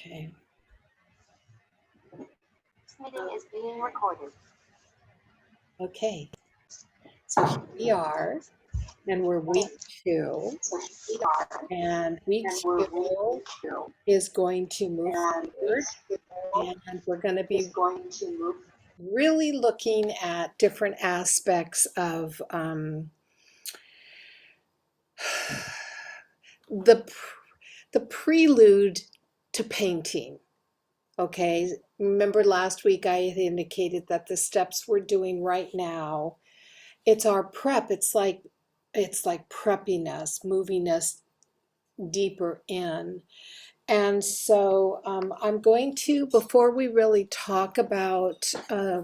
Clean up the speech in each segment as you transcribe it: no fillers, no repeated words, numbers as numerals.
Okay. This meeting is being recorded. Okay. So here we are, and we're week 2, and week 2 is going to move forward, and we're going to be really looking at different aspects of the prelude to painting. Okay, remember last week I had indicated that the steps we're doing right now, it's our prep. It's like prepping us, moving us deeper in. And so I'm going to, before we really talk about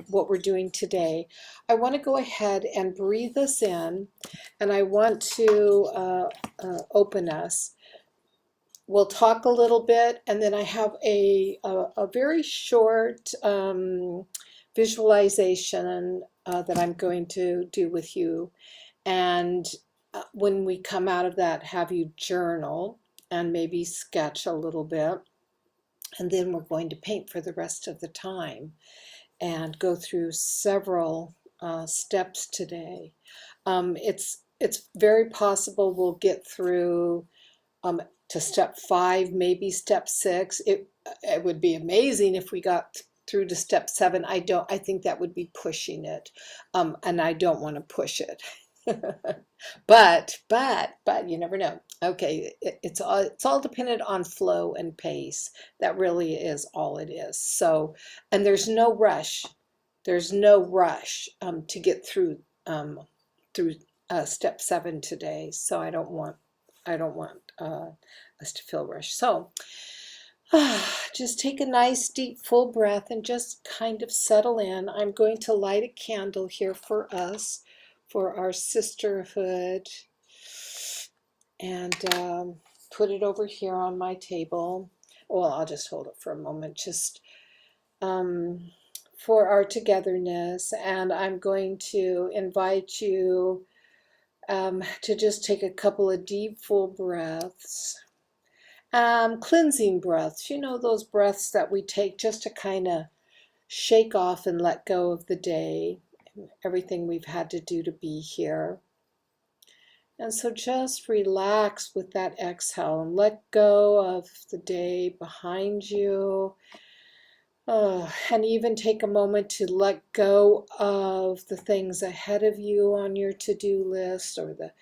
what we're doing today, I want to go ahead and breathe us in, and I want to open us. We'll talk a little bit, and then I have a very short visualization that I'm going to do with you. And when we come out of that, have you journal and maybe sketch a little bit. And then we're going to paint for the rest of the time and go through several steps today. It's very possible we'll get through to step 5, maybe step 6. It would be amazing if we got through to step 7. I think that would be pushing it, and I don't want to push it. but you never know. Okay, it's all dependent on flow and pace. That really is all it is. So, and there's no rush. There's no rush to get through step 7 today. So I don't want us to feel rushed. So just take a nice deep full breath and just kind of settle in. I'm going to light a candle here for us, for our sisterhood, and put it over here on my table. Well, I'll just hold it for a moment, just for our togetherness. And I'm going to invite you to just take a couple of deep, full breaths. Cleansing breaths, those breaths that we take just to kind of shake off and let go of the day, everything we've had to do to be here. And so just relax with that exhale and let go of the day behind you. And even take a moment to let go of the things ahead of you on your to-do list, or the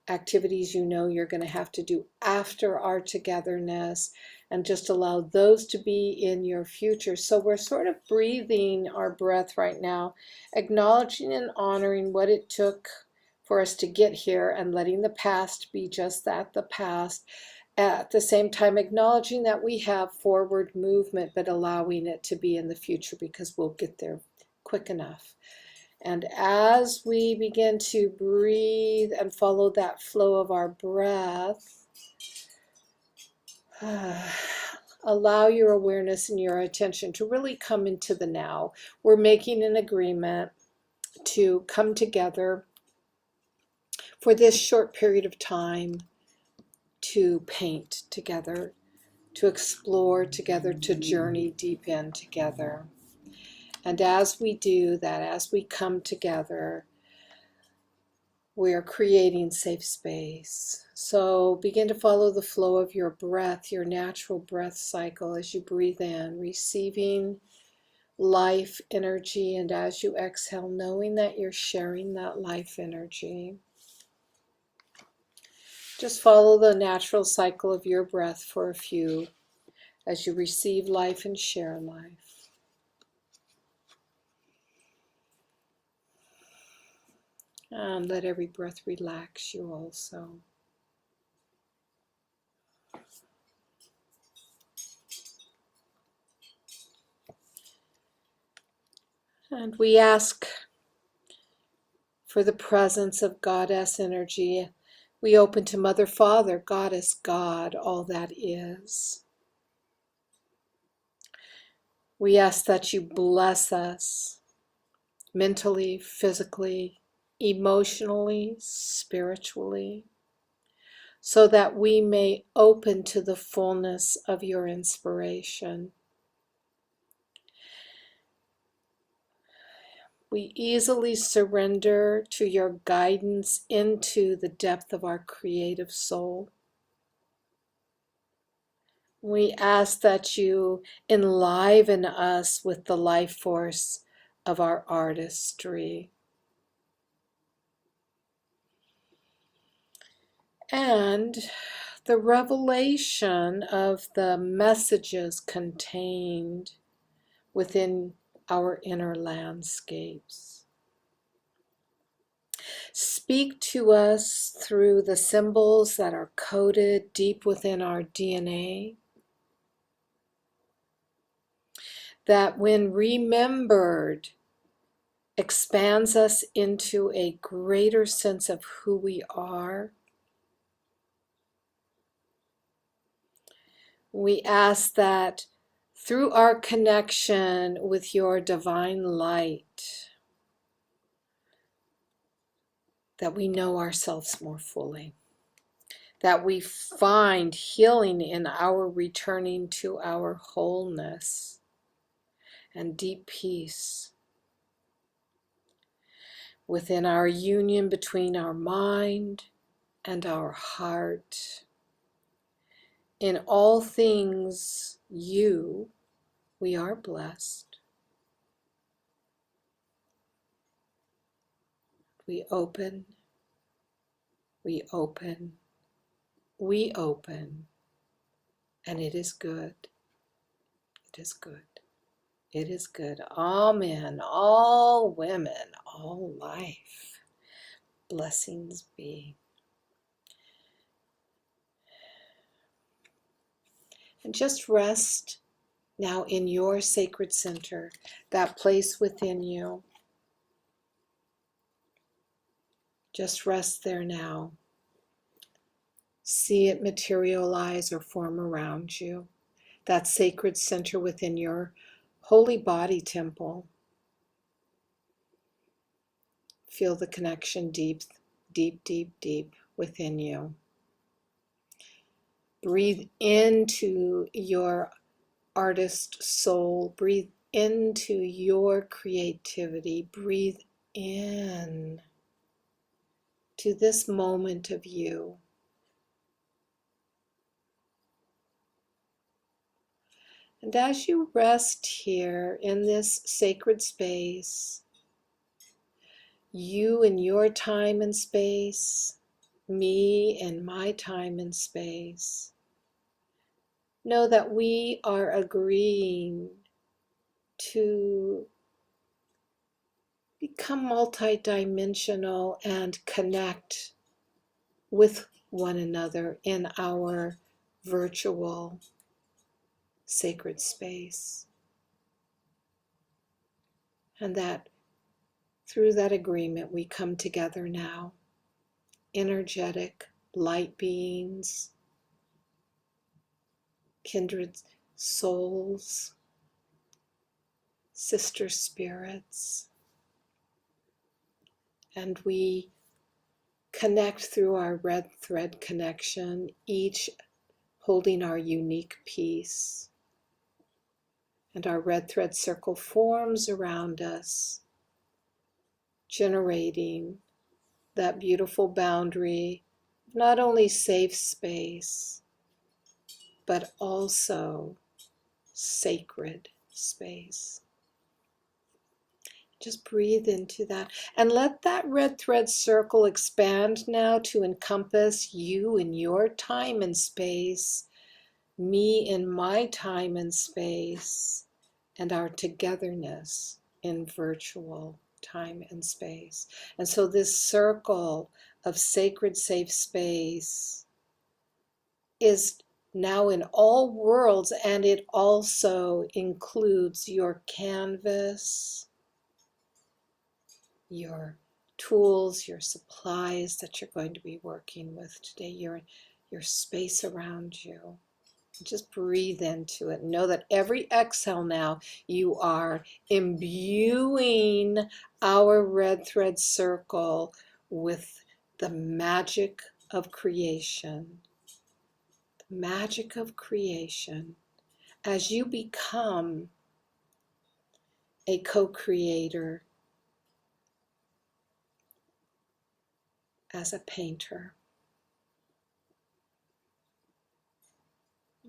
activities you're going to have to do after our togetherness, and just allow those to be in your future. So we're sort of breathing our breath right now, acknowledging and honoring what it took for us to get here, and letting the past be just that, the past. At the same time, acknowledging that we have forward movement, but allowing it to be in the future, because we'll get there quick enough. And as we begin to breathe and follow that flow of our breath, allow your awareness and your attention to really come into the now. We're making an agreement to come together for this short period of time, to paint together, to explore together, to journey deep in together. And as we do that, as we come together, we are creating safe space. So begin to follow the flow of your breath, your natural breath cycle, as you breathe in, receiving life energy, and as you exhale, knowing that you're sharing that life energy. Just follow the natural cycle of your breath for a few as you receive life and share life. And let every breath relax you also. And we ask for the presence of Goddess energy. We open to Mother, Father, Goddess, God, all that is. We ask that you bless us mentally, physically, emotionally, spiritually, so that we may open to the fullness of your inspiration. We easily surrender to your guidance into the depth of our creative soul. We ask that you enliven us with the life force of our artistry. And the revelation of the messages contained within our inner landscapes. Speak to us through the symbols that are coded deep within our DNA, that when remembered, expands us into a greater sense of who we are. We ask that through our connection with your divine light, that we know ourselves more fully, that we find healing in our returning to our wholeness and deep peace within our union between our mind and our heart. In all things, we are blessed. We open, we open, we open, and it is good. It is good. It is good. All men, all women, all life. Blessings be. And just rest now in your sacred center, that place within you. Just rest there now. See it materialize or form around you. That sacred center within your holy body temple. Feel the connection deep, deep, deep, deep within you. Breathe into your artist soul. Breathe into your creativity. Breathe in to this moment of you. And as you rest here in this sacred space, you in your time and space, me in my time and space, know that we are agreeing to become multidimensional and connect with one another in our virtual sacred space. And that through that agreement we come together now, energetic light beings, kindred souls, sister spirits, and we connect through our red thread connection, each holding our unique piece. And our red thread circle forms around us, generating that beautiful boundary of not only safe space, but also sacred space. Just breathe into that and let that red thread circle expand now to encompass you in your time and space, me in my time and space, and our togetherness in virtual time and space. And so this circle of sacred safe space is now in all worlds, and it also includes your canvas, your tools, your supplies that you're going to be working with today, your space around you. Just breathe into it. Know that every exhale now, you are imbuing our red thread circle with the magic of creation, the magic of creation, as you become a co-creator as a painter.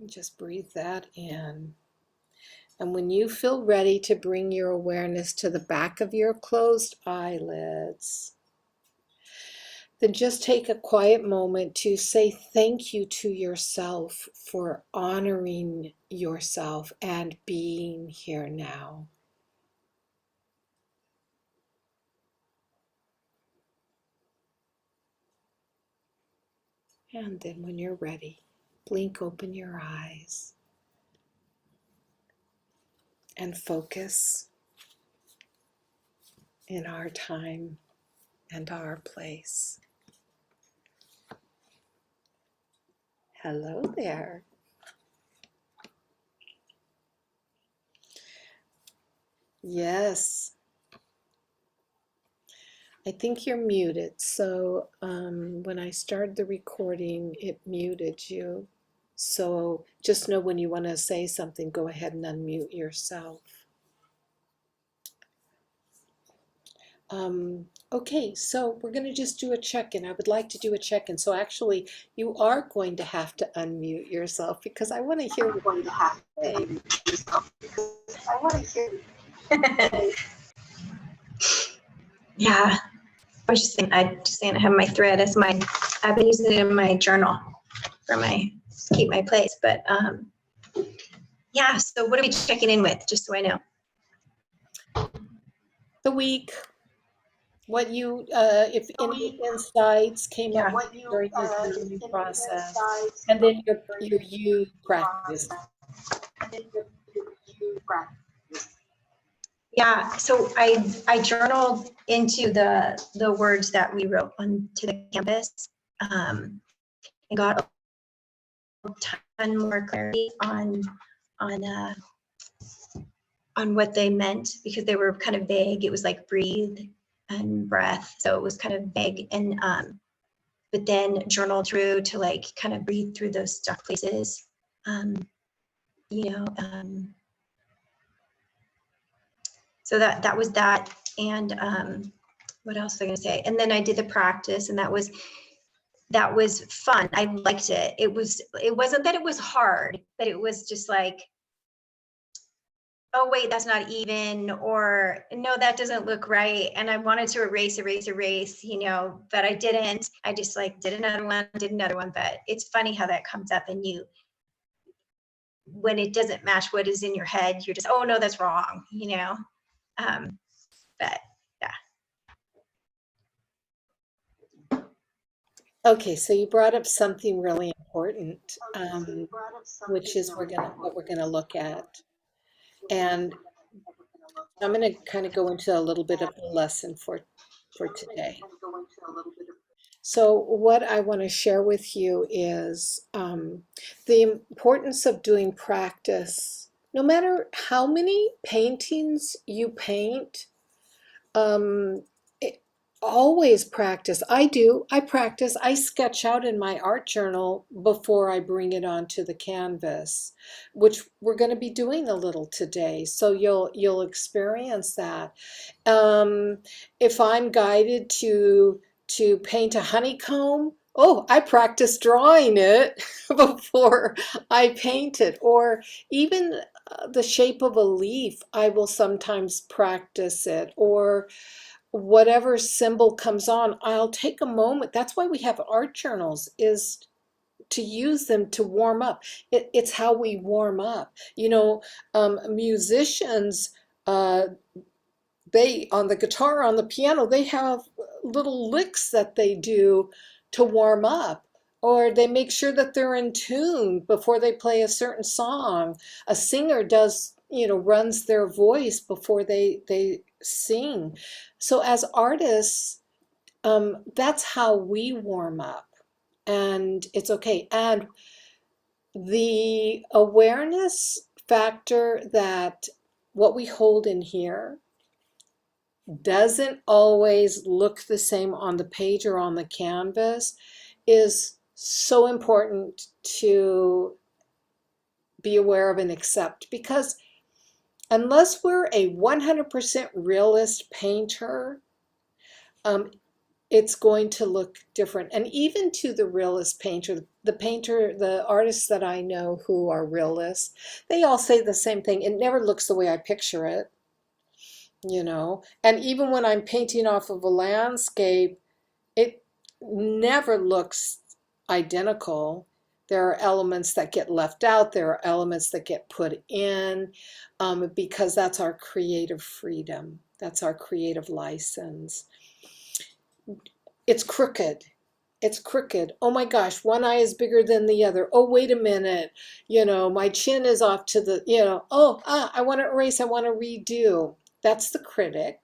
Just breathe that in. And when you feel ready to bring your awareness to the back of your closed eyelids, then just take a quiet moment to say thank you to yourself for honoring yourself and being here now. And then when you're ready, blink open your eyes and focus in our time and our place. Hello there. Yes, I think you're muted. So when I started the recording, it muted you. So just know when you want to say something, go ahead and unmute yourself. Okay, so we're going to just do a check-in. I would like to do a check-in. So actually, you are going to have to unmute yourself because I want to hear what you say. I want to hear. Yeah, I was just saying I have my thread as I've been using it in my journal for keep my place. But yeah, so what are we checking in with, just so I know? The week, what you, if any insights came up during your journaling process, and then your you practice. Yeah, so I journaled into the words that we wrote onto the canvas, and got a ton more clarity on what they meant, because they were kind of vague. It was like breathe and breath, so it was kind of vague. And but then journaled through to like kind of breathe through those stuck places, you know. So that was that. And what else was I going to say? And then I did the practice, and that was fun. I liked it. It wasn't that it was hard, but it was just like, oh wait, that's not even, or no, that doesn't look right. And I wanted to erase, you know, but I didn't. I just like did another one. But it's funny how that comes up, and when it doesn't match what is in your head, you're just, oh no, that's wrong, you know. But yeah. Okay, so you brought up something really important, which is what we're gonna look at. And I'm going to kind of go into a little bit of the lesson for today. So what I want to share with you is the importance of doing practice. No matter how many paintings you paint, always practice. I practice. I sketch out in my art journal before I bring it onto the canvas, which we're going to be doing a little today. So you'll experience that. If I'm guided to paint a honeycomb, oh, I practice drawing it before I paint it. Or even the shape of a leaf, I will sometimes practice it. Or whatever symbol comes on, I'll take a moment. That's why we have art journals, is to use them to warm up. It's how we warm up. You know, musicians, they, on the guitar, on the piano, they have little licks that they do to warm up, or they make sure that they're in tune before they play a certain song. A singer does, you know, runs their voice before they sing. So as artists, that's how we warm up, and it's okay. And the awareness factor that what we hold in here doesn't always look the same on the page or on the canvas is so important to be aware of and accept, because unless we're a 100% realist painter, um, it's going to look different. And even to the realist painter, the artists that I know who are realists, they all say the same thing. It never looks the way I picture it, you know. And even when I'm painting off of a landscape, it never looks identical. There are elements that get left out, there are elements that get put in, because that's our creative freedom, that's our creative license. It's crooked. It's crooked. Oh my gosh, one eye is bigger than the other. Oh, wait a minute. You know, my chin is off to the, you know, I want to erase, I want to redo. That's the critic.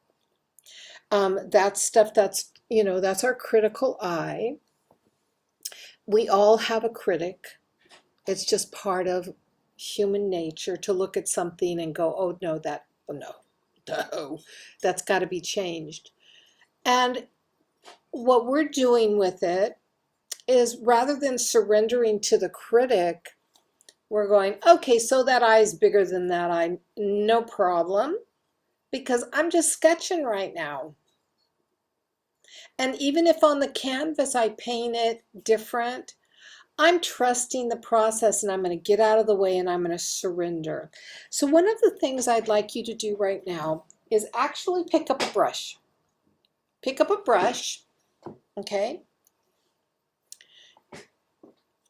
That's stuff that's, you know, that's our critical eye. We all have a critic. It's just part of human nature to look at something and go, oh no, no, that's got to be changed. And what we're doing with it is, rather than surrendering to the critic, we're going, okay, so that eye is bigger than that eye, no problem, because I'm just sketching right now. And even if on the canvas I paint it different, I'm trusting the process, and I'm going to get out of the way and I'm going to surrender. So one of the things I'd like you to do right now is actually pick up a brush. Pick up a brush, okay?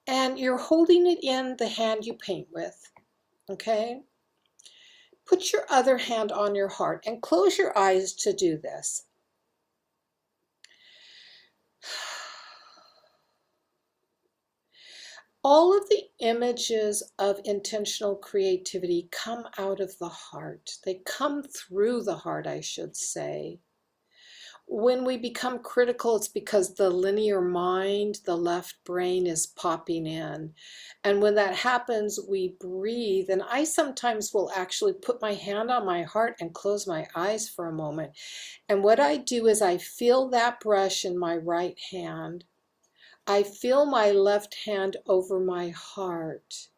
And you're holding it in the hand you paint with, okay? Put your other hand on your heart and close your eyes to do this. All of the images of intentional creativity come out of the heart. They come through the heart, I should say. When we become critical, it's because the linear mind, the left brain, is popping in. And when that happens, we breathe. And I sometimes will actually put my hand on my heart and close my eyes for a moment. And what I do is I feel that brush in my right hand. I feel my left hand over my heart.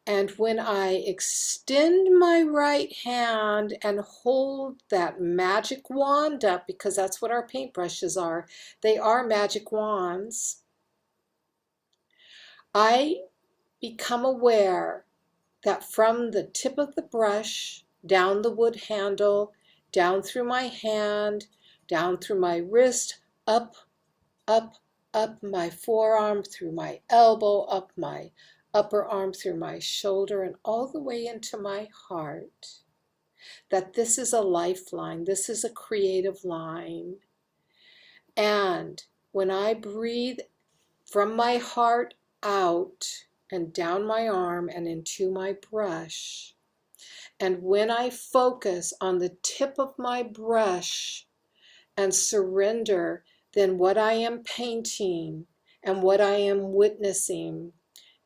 And when I extend my right hand and hold that magic wand up, because that's what our paintbrushes are, they are magic wands, I become aware that from the tip of the brush, down the wood handle, down through my hand, down through my wrist, up, up, up my forearm, through my elbow, up my upper arm, through my shoulder, and all the way into my heart, that this is a lifeline, this is a creative line. And when I breathe from my heart out and down my arm and into my brush, and when I focus on the tip of my brush and surrender, then what I am painting and what I am witnessing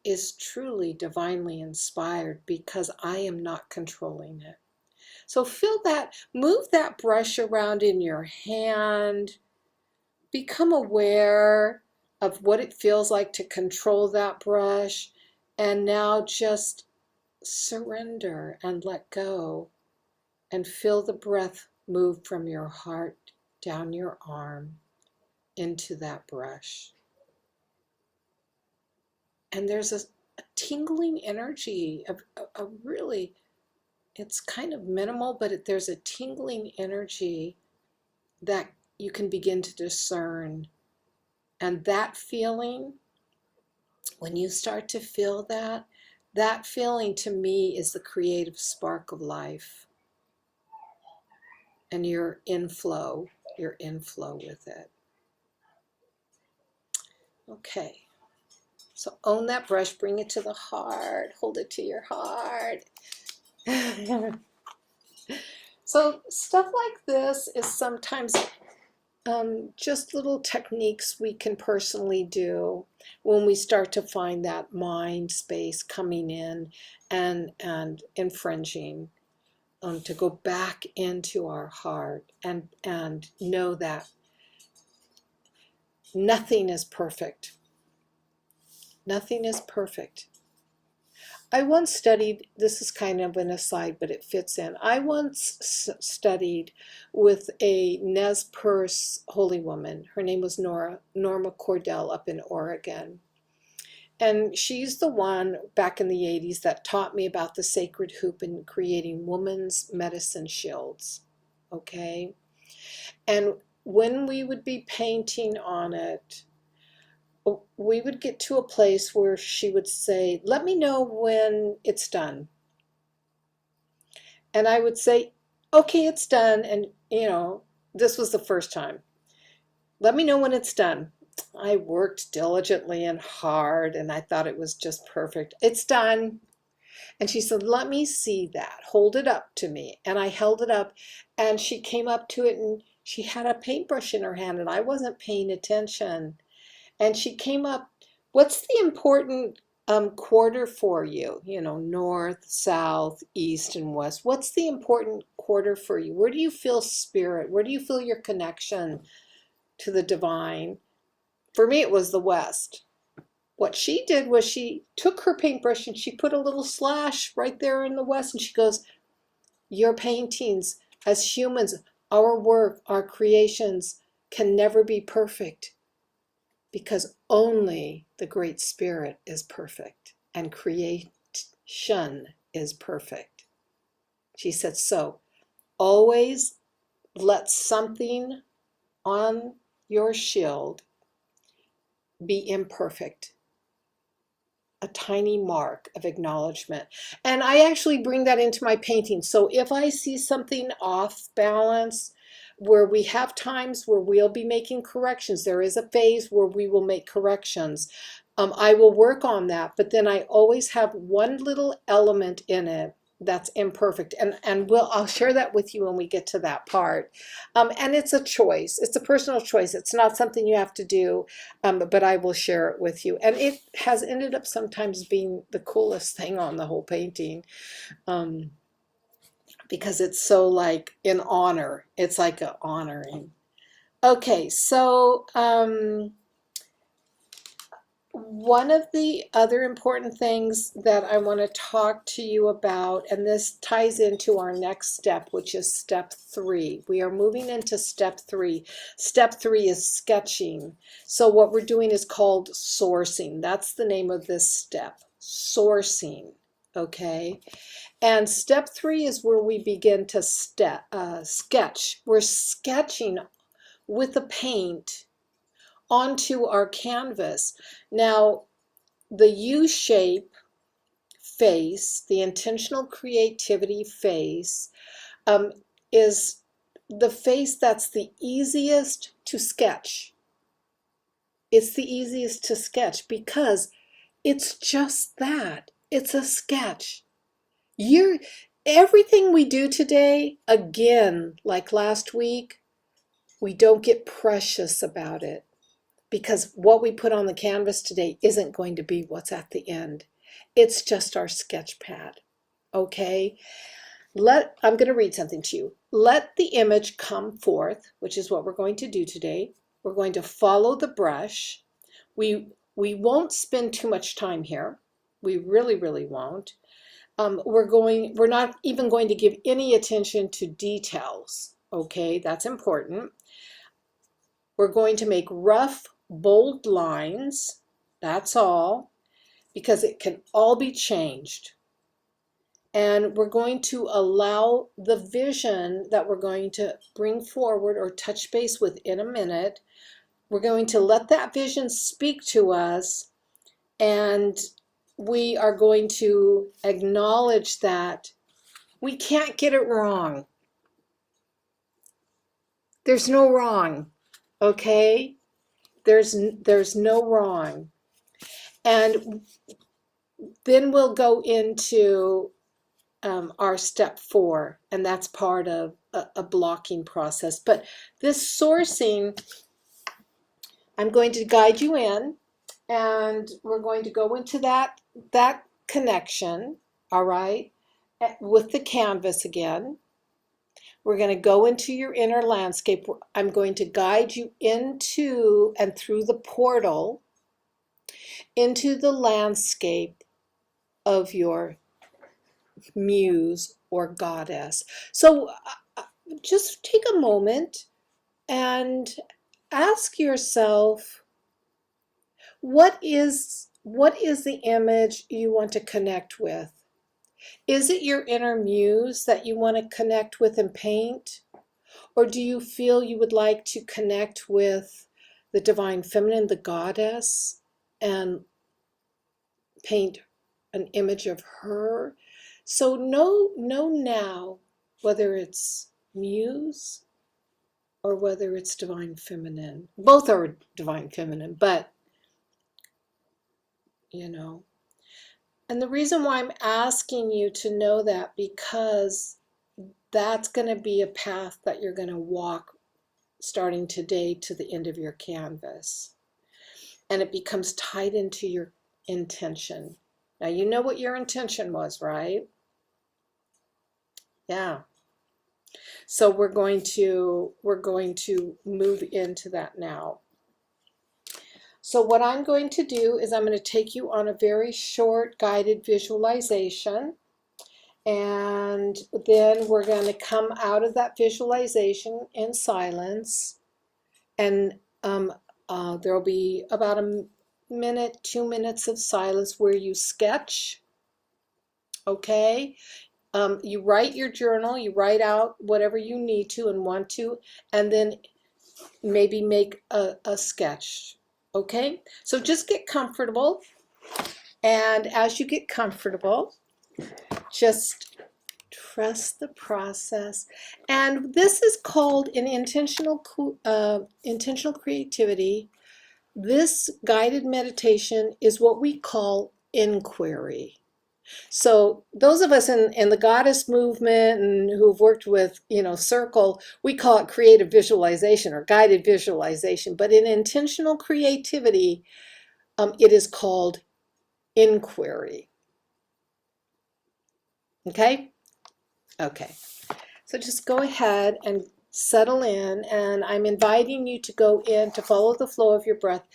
is truly divinely inspired, because I am not controlling it. So feel that, move that brush around in your hand, become aware of what it feels like to control that brush, and now just surrender and let go, and feel the breath move from your heart down your arm into that brush. And there's a tingling energy, a really, it's kind of minimal, but there's a tingling energy that you can begin to discern. And that feeling, when you start to feel that, that feeling to me is the creative spark of life. And you're in flow with it. Okay. So own that brush, bring it to the heart, hold it to your heart. So stuff like this is sometimes just little techniques we can personally do when we start to find that mind space coming in and infringing, to go back into our heart and know that nothing is perfect. Nothing is perfect. I once studied, this is kind of an aside, but it fits in. I once studied with a Nez Perce holy woman. Her name was Norma Cordell up in Oregon. And she's the one back in the 80s that taught me about the sacred hoop and creating women's medicine shields. Okay? And when we would be painting on it, we would get to a place where she would say, "Let me know when it's done." And I would say, "Okay, it's done." And, this was the first time. "Let me know when it's done." I worked diligently and hard, and I thought it was just perfect. "It's done." And she said, "Let me see that. Hold it up to me." And I held it up, and she came up to it, and she had a paintbrush in her hand, and I wasn't paying attention. And she came up, "What's the important quarter for you? North, south, east, and west. What's the important quarter for you? Where do you feel spirit? Where do you feel your connection to the divine?" For me, it was the west. What she did was she took her paintbrush and she put a little slash right there in the west, and she goes, "Your paintings, as humans, our work, our creations can never be perfect, because only the Great Spirit is perfect and creation is perfect." She said, "So always let something on your shield be imperfect, a tiny mark of acknowledgement." And I actually bring that into my painting. So if I see something off balance, where we have times where we'll be making corrections, there is a phase where we will make corrections. I will work on that, but then I always have one little element in it that's imperfect, and I'll share that with you when we get to that part. And it's a choice. It's a personal choice. It's not something you have to do, but I will share it with you. And it has ended up sometimes being the coolest thing on the whole painting, because it's so like in honor. It's like a honoring. Okay, so one of the other important things that I want to talk to you about, and this ties into our next step, which is step 3. We are moving into step 3. Step 3 is sketching. So what we're doing is called sourcing. That's the name of this step, sourcing. Okay. And step 3 is where we begin to sketch. We're sketching with the paint onto our canvas. Now, the U-shape face, the intentional creativity face, is the face that's the easiest to sketch. It's the easiest to sketch because it's just that. It's a sketch. Everything we do today, again, like last week, we don't get precious about it, because what we put on the canvas today isn't going to be what's at the end. It's just our sketch pad. Okay? I'm going to read something to you. "Let the image come forth," which is what we're going to do today. We're going to follow the brush. We won't spend too much time here. We really, really won't. We're not even going to give any attention to details. Okay, that's important. We're going to make rough, bold lines. That's all, because it can all be changed. And we're going to allow the vision that we're going to bring forward or touch base with in a minute. We're going to let that vision speak to us, and we are going to acknowledge that we can't get it wrong. There's no wrong, okay? There's no wrong. And then we'll go into our step 4, and that's part of a blocking process. But this sourcing, I'm going to guide you in, and we're going to go into that connection, all right, with the canvas again. We're going to go into your inner landscape. I'm going to guide you into and through the portal. into the landscape of your muse or goddess. So just take a moment and ask yourself, what is the image you want to connect with? Is it your inner muse that you want to connect with and paint? Or do you feel you would like to connect with the divine feminine, the goddess, and paint an image of her? So know now whether it's muse or whether it's divine feminine. Both are divine feminine, but you know. And the reason why I'm asking you to know that, because that's going to be a path that you're going to walk starting today to the end of your canvas. And it becomes tied into your intention. Now, you know what your intention was, right? Yeah. So we're going to move into that now. So what I'm going to do is I'm going to take you on a very short guided visualization. And then we're going to come out of that visualization in silence. And there will be about a minute, 2 minutes of silence where you sketch. Okay? You write your journal, you write out whatever you need to and want to, and then maybe make a sketch. Okay? So just get comfortable. And as you get comfortable, just trust the process. And this is called an intentional creativity. This guided meditation is what we call inquiry. So those of us in the goddess movement and who've worked with, circle, we call it creative visualization or guided visualization. But in intentional creativity, it is called inquiry. Okay? Okay. So just go ahead and settle in, and I'm inviting you to go in, to follow the flow of your breath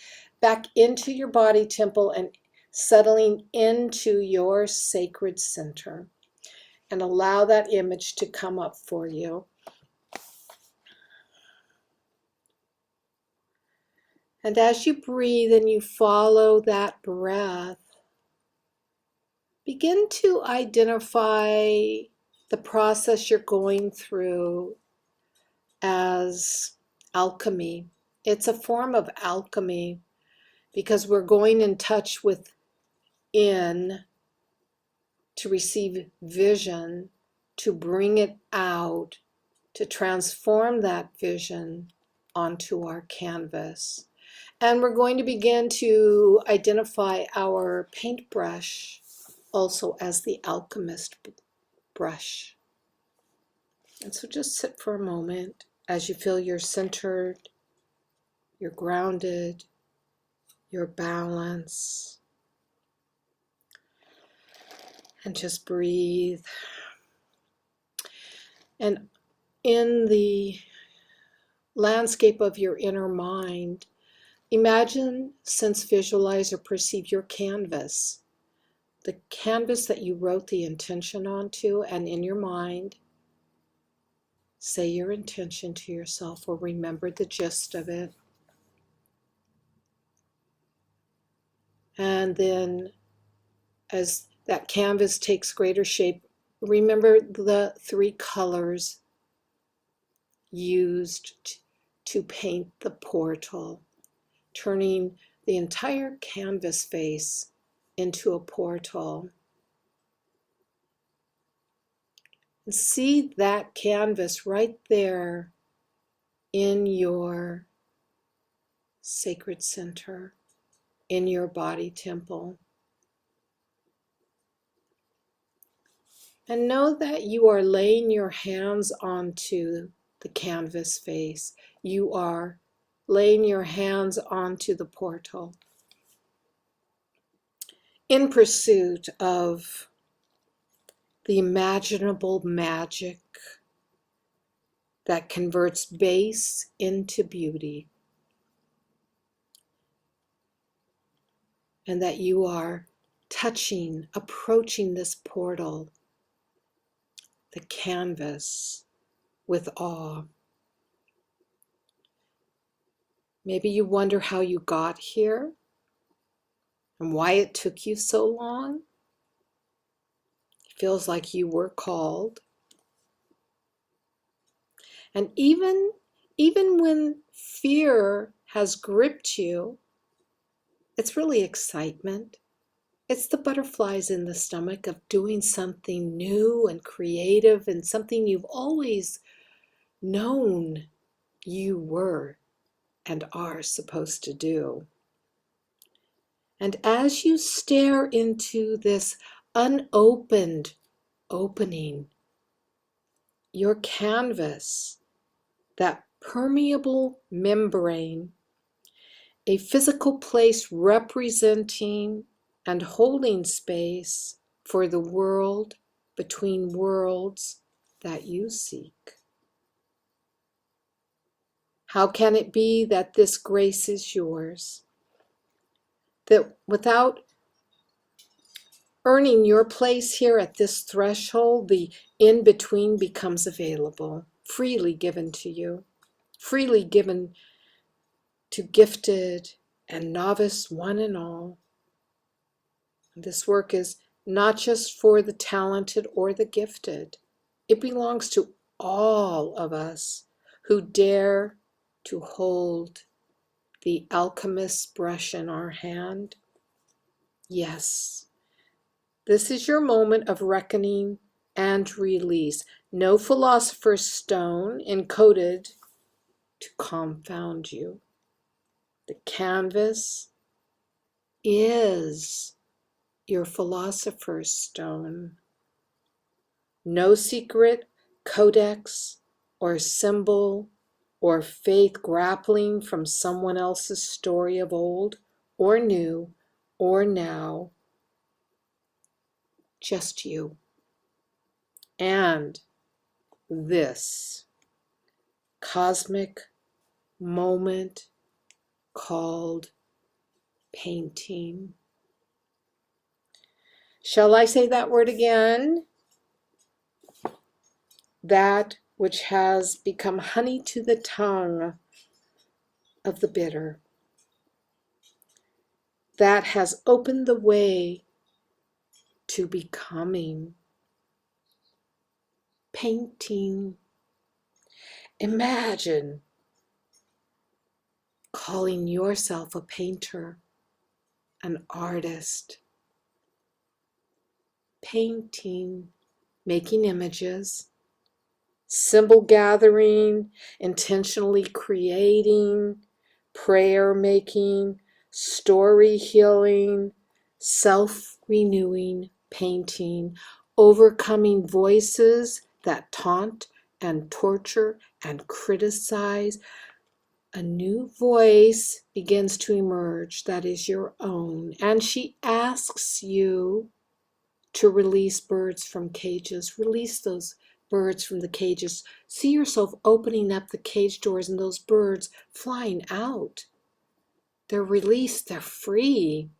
back into your body temple and settling into your sacred center. And allow that image to come up for you. And as you breathe and you follow that breath, begin to identify the process you're going through as alchemy. It's a form of alchemy because we're going in touch with in to receive vision, to bring it out, to transform that vision onto our canvas. And we're going to begin to identify our paintbrush also as the alchemist brush. And so just sit for a moment as you feel you're centered, you're grounded, you're balanced. And just breathe. And in the landscape of your inner mind, imagine, sense, visualize, or perceive your canvas. The canvas that you wrote the intention onto, and in your mind, say your intention to yourself or remember the gist of it. And then as that canvas takes greater shape, remember the 3 colors used to paint the portal, turning the entire canvas face into a portal. And see that canvas right there in your sacred center, in your body temple. And know that you are laying your hands onto the canvas face. You are laying your hands onto the portal in pursuit of the imaginable magic that converts base into beauty. and that you are touching, approaching this portal, the canvas, with awe. Maybe you wonder how you got here and why it took you so long. It feels like you were called. And even when fear has gripped you, it's really excitement. It's the butterflies in the stomach of doing something new and creative and something you've always known you were and are supposed to do. And as you stare into this unopened opening, your canvas, that permeable membrane, a physical place representing and holding space for the world between worlds that you seek. How can it be that this grace is yours? That without earning your place here at this threshold, the in-between becomes available, freely given to you, freely given to gifted and novice one and all. This work is not just for the talented or the gifted. It belongs to all of us who dare to hold the alchemist's brush in our hand. Yes, this is your moment of reckoning and release. No philosopher's stone encoded to confound you. The canvas is your philosopher's stone. No secret codex or symbol or faith grappling from someone else's story of old or new or now. Just you. And this cosmic moment called painting. Shall I say that word again? That which has become honey to the tongue of the bitter. That has opened the way to becoming. Painting. Imagine calling yourself a painter, an artist. Painting, making images, symbol gathering, intentionally creating, prayer making, story healing, self-renewing painting, overcoming voices that taunt and torture and criticize. A new voice begins to emerge that is your own, and she asks you to release birds from cages. Release those birds from the cages. See yourself opening up the cage doors and those birds flying out. They're released, they're free.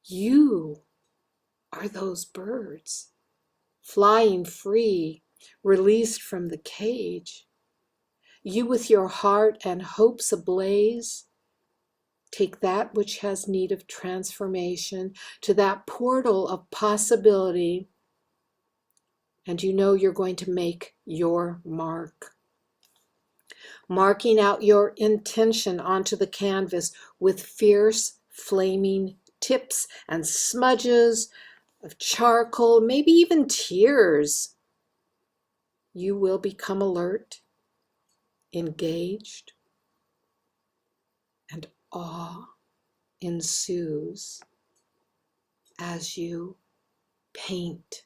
You are those birds, flying free, released from the cage. You with your heart and hopes ablaze, take that which has need of transformation to that portal of possibility, and you know you're going to make your mark. Marking out your intention onto the canvas with fierce, flaming tips and smudges of charcoal, maybe even tears. You will become alert, engaged, and awe ensues as you paint.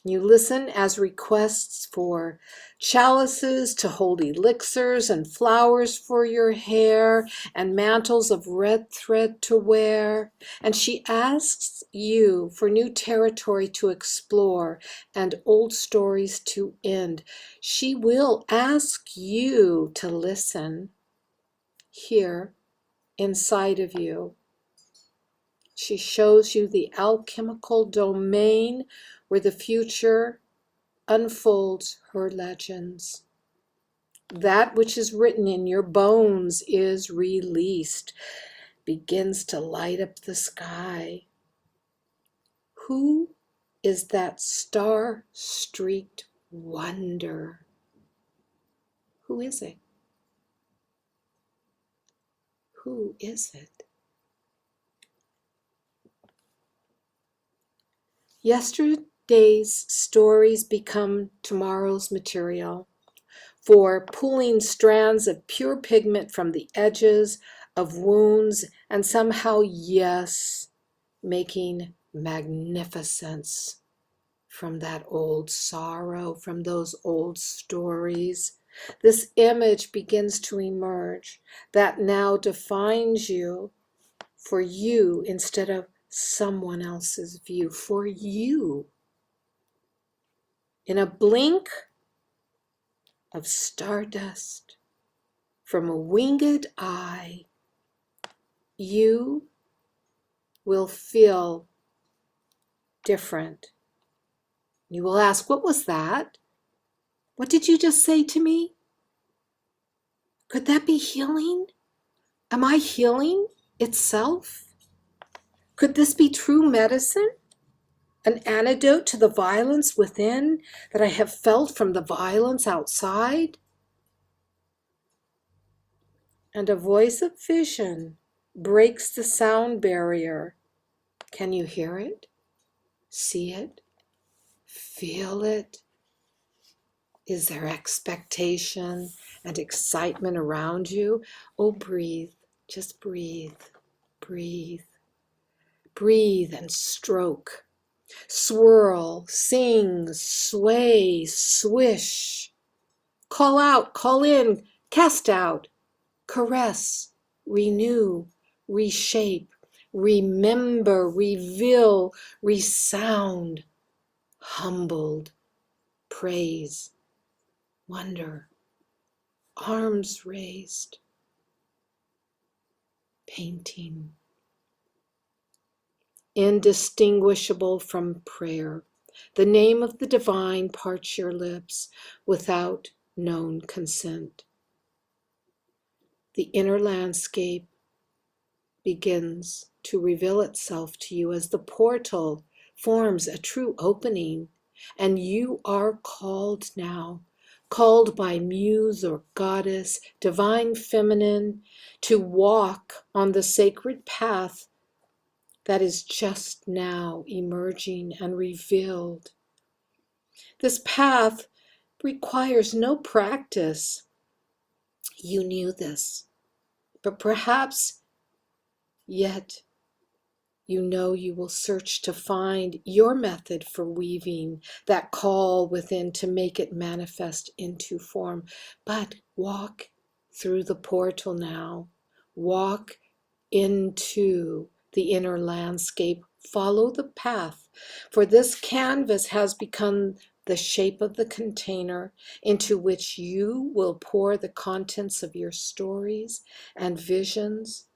You listen as requests for chalices to hold elixirs and flowers for your hair and mantles of red thread to wear. And she asks you for new territory to explore and old stories to end. She will ask you to listen, hear, inside of you. She shows you the alchemical domain where the future unfolds her legends. That which is written in your bones is released, begins to light up the sky. Who is that star-streaked wonder? Who is it? Who is it? Yesterday's stories become tomorrow's material for pulling strands of pure pigment from the edges of wounds and somehow, yes, making magnificence from that old sorrow, from those old stories. This image begins to emerge that now defines you for you instead of someone else's view, for you. In a blink of stardust from a winged eye, you will feel different. You will ask, what was that? What did you just say to me? Could that be healing? Am I healing itself? Could this be true medicine? An antidote to the violence within that I have felt from the violence outside? And a voice of vision breaks the sound barrier. Can you hear it? See it? Feel it? Is there expectation and excitement around you? Oh, breathe. Just breathe. Breathe. Breathe and stroke. Swirl, sing, sway, swish. Call out, call in, cast out. Caress, renew, reshape, remember, reveal, resound, humbled, praise, wonder, arms raised, painting, indistinguishable from prayer. The name of the divine parts your lips without known consent. The inner landscape begins to reveal itself to you as the portal forms a true opening, and you are called now, called by Muse or Goddess, Divine Feminine, to walk on the sacred path that is just now emerging and revealed. This path requires no practice. You knew this, but perhaps yet you know you will search to find your method for weaving that call within to make it manifest into form. But walk through the portal now. Walk into the inner landscape. Follow the path, for this canvas has become the shape of the container into which you will pour the contents of your stories and visions.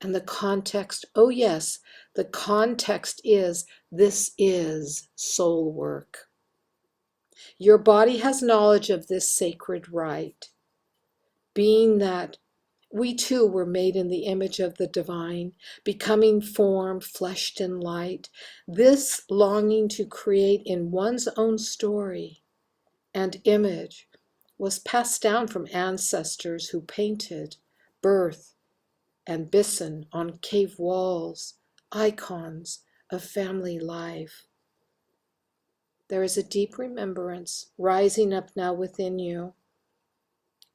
And the context, oh yes, the context is, this is soul work. Your body has knowledge of this sacred rite, being that we too were made in the image of the divine, becoming form, fleshed in light. This longing to create in one's own story and image was passed down from ancestors who painted birth and bison on cave walls, icons of family life. There is a deep remembrance rising up now within you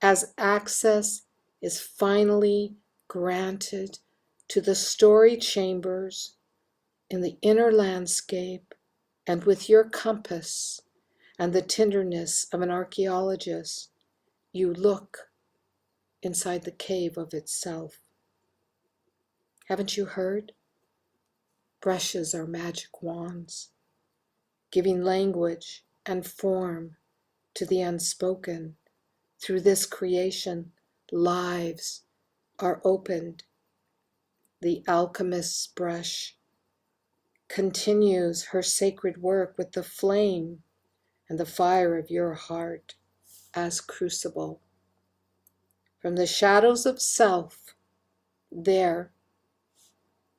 as access is finally granted to the story chambers in the inner landscape, and with your compass and the tenderness of an archaeologist, you look inside the cave of itself. Haven't you heard? Brushes are magic wands, giving language and form to the unspoken. Through this creation, lives are opened The alchemist's brush continues her sacred work with the flame and the fire of your heart as crucible. From the shadows of self, there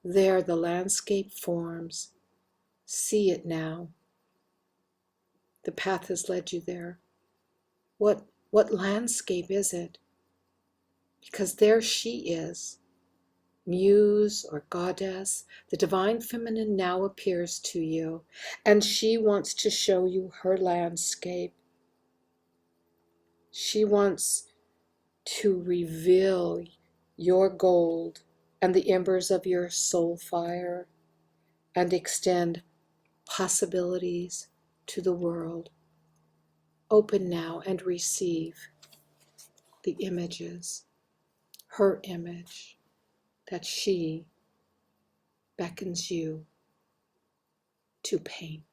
the landscape forms. See it now. The path has led you there. What landscape is it? Because there she is. Muse or goddess, the divine feminine now appears to you, and she wants to show you her landscape. She wants to reveal your gold and the embers of your soul fire and extend possibilities to the world. Open now and receive the images, her image that she beckons you to paint.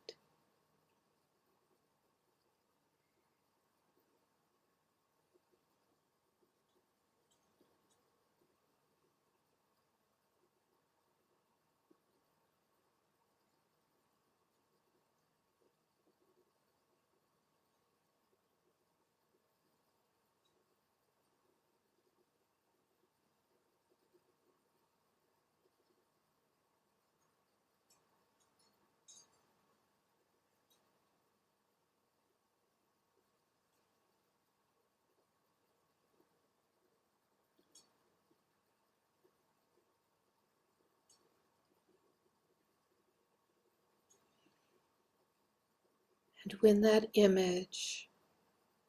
And when that image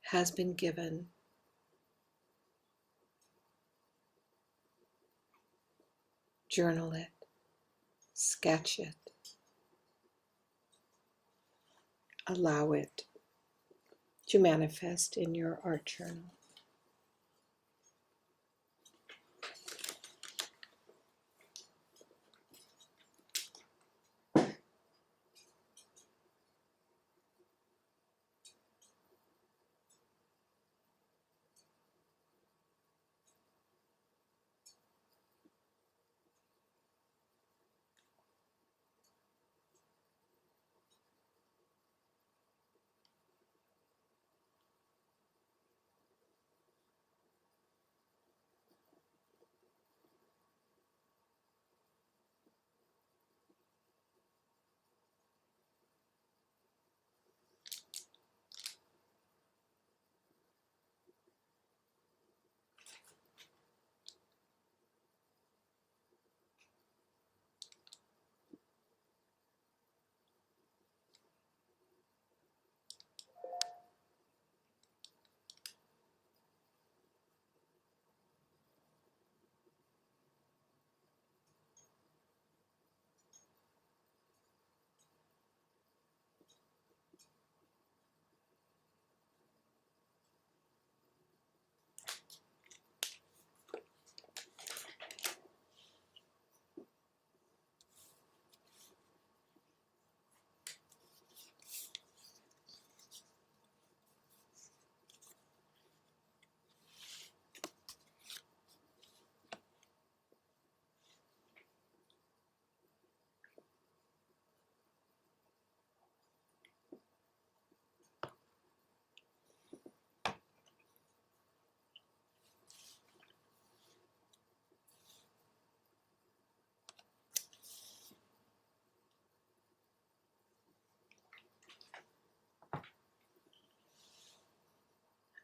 has been given, journal it, sketch it, allow it to manifest in your art journal.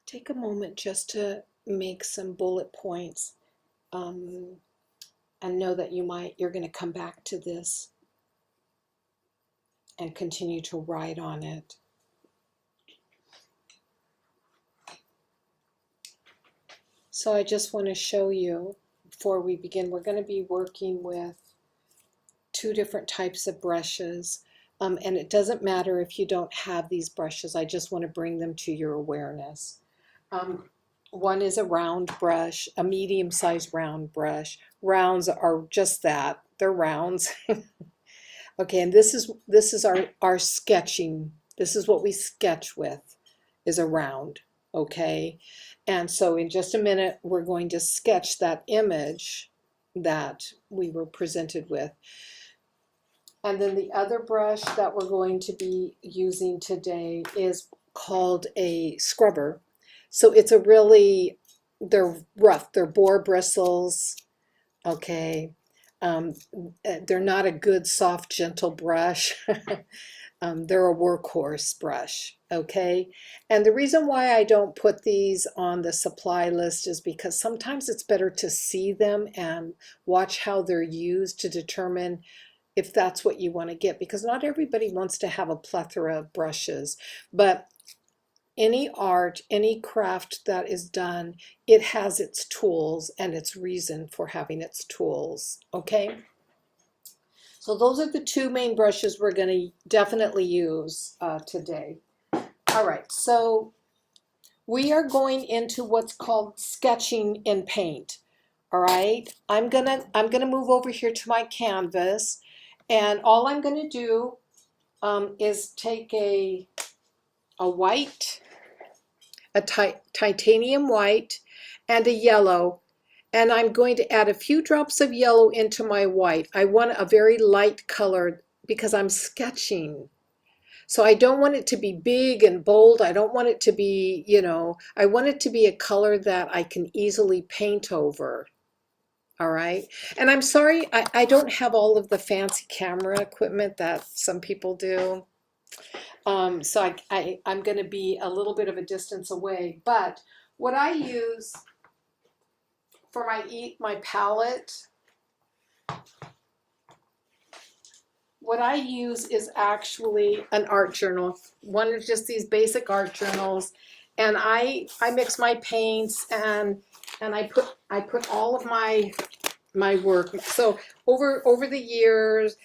Take a moment just to make some bullet points, and know that you're going to come back to this and continue to write on it. So I just want to show you, before we begin, we're going to be working with two different types of brushes. And it doesn't matter if you don't have these brushes, I just want to bring them to your awareness. One is a round brush, a medium-sized round brush. Rounds are just that, they're rounds. Okay, and this is our sketching. This is what we sketch with, is a round, okay? And so in just a minute, we're going to sketch that image that we were presented with. And then the other brush that we're going to be using today is called a scrubber. So it's a really, they're rough, they're boar bristles, okay. Um, they're not a good, soft, gentle brush. They're a workhorse brush, okay? And the reason why I don't put these on the supply list is because sometimes it's better to see them and watch how they're used to determine if that's what you want to get, because not everybody wants to have a plethora of brushes. But any art, any craft that is done, it has its tools and its reason for having its tools, okay? So those are the two main brushes we're going to definitely use today. All right, so we are going into what's called sketching in paint. All right, I'm gonna move over here to my canvas, and all I'm gonna do is take a white, a titanium white, and a yellow, and I'm going to add a few drops of yellow into my white. I want a very light color because I'm sketching. So I don't want it to be big and bold. I don't want it to be, I want it to be a color that I can easily paint over. All right. And I'm sorry, I don't have all of the fancy camera equipment that some people do. So I'm going to be a little bit of a distance away. But what I use for my palette, what I use is actually an art journal, one of just these basic art journals, and I mix my paints and I put all of my work. So over the years,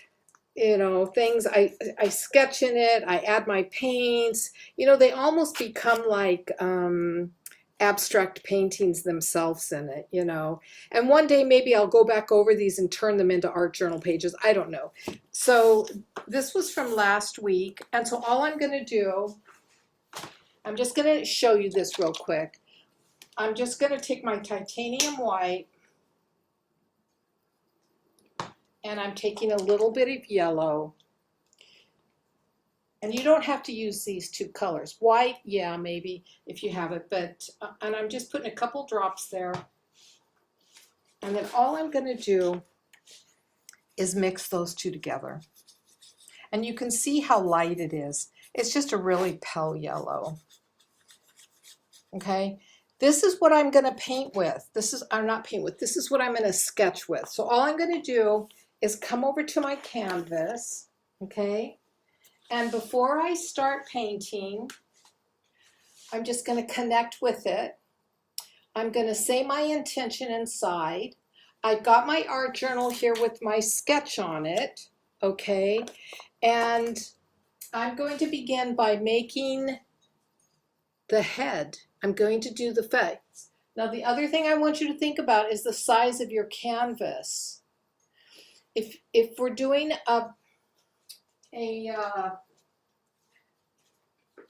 things I sketch in it, I add my paints. They almost become like abstract paintings themselves in it, And one day maybe I'll go back over these and turn them into art journal pages. I don't know. So this was from last week, and so all I'm going to do, I'm just going to show you this real quick. I'm just going to take my titanium white, and I'm taking a little bit of yellow. And you don't have to use these two colors. White, yeah, maybe if you have it, but, and I'm just putting a couple drops there. And then all I'm going to do is mix those two together. And you can see how light it is. It's just a really pale yellow. Okay, this is what I'm going to paint with. This is what I'm going to sketch with. So all I'm going to do is come over to my canvas, okay? And before I start painting, I'm just going to connect with it. I'm going to say my intention inside. I've got my art journal here with my sketch on it, okay? And I'm going to begin by making the head. I'm going to do the face. Now the other thing I want you to think about is the size of your canvas. If we're doing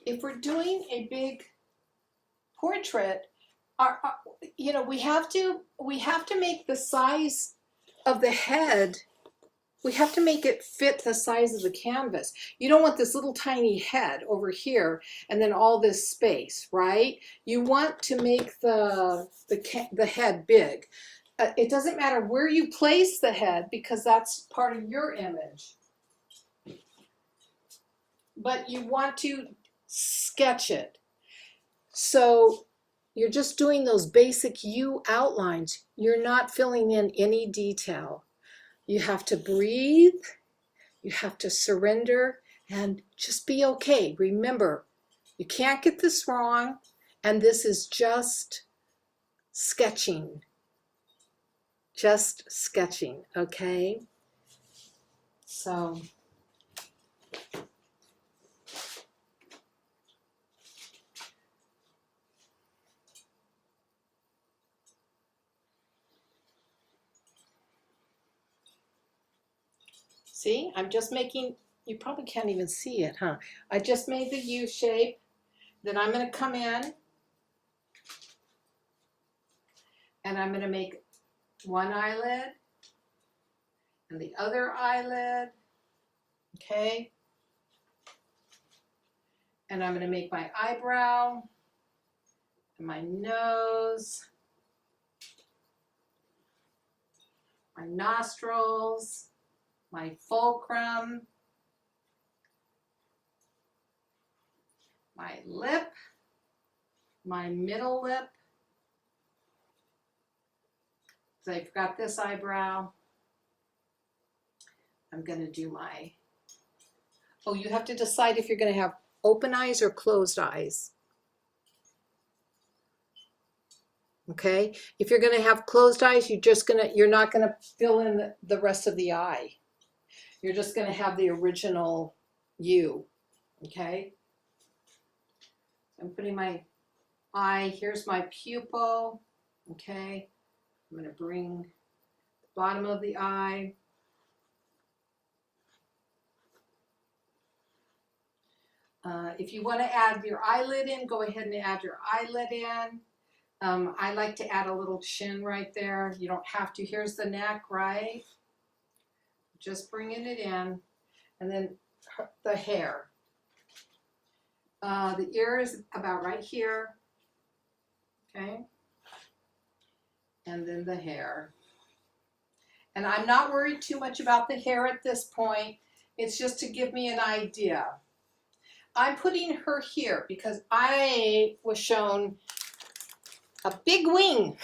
if we're doing a big portrait, we have to make the size of the head. We have to make it fit the size of the canvas. You don't want this little tiny head over here and then all this space, right? You want to make the head big. It doesn't matter where you place the head because that's part of your image. But you want to sketch it. So you're just doing those basic U outlines. You're not filling in any detail. You have to breathe, you have to surrender, and just be okay. Remember, you can't get this wrong, and this is just sketching. Just sketching, okay? So, see, I'm just making, you probably can't even see it, huh? I just made the U shape. Then I'm going to come in and I'm going to make one eyelid, and the other eyelid, okay? And I'm going to make my eyebrow and my nose, my nostrils, my fulcrum, my lip, my middle lip. So I've got this eyebrow. I'm going to do my, oh, you have to decide if you're going to have open eyes or closed eyes. Okay, if you're going to have closed eyes, you're not going to fill in the rest of the eye. You're just going to have the original you. Okay, I'm putting my eye, here's my pupil. Okay, I'm going to bring the bottom of the eye. If you want to add your eyelid in, go ahead and add your eyelid in. I like to add a little chin right there. You don't have to. Here's the neck, right? Just bringing it in. And then the hair. The ear is about right here. Okay? And then the hair. And I'm not worried too much about the hair at this point. It's just to give me an idea. I'm putting her here because I was shown a big wing.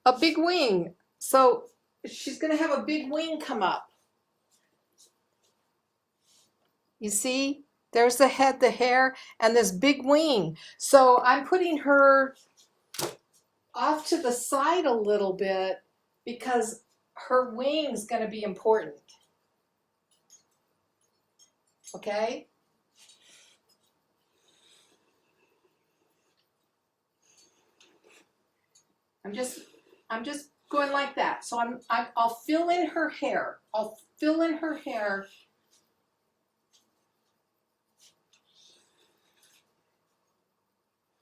A big wing. So she's going to have a big wing come up. You see? There's the head, the hair, and this big wing. So I'm putting her off to the side a little bit because her wing's going to be important. Okay? I'm just going like that. So I'll fill in her hair. I'll fill in her hair.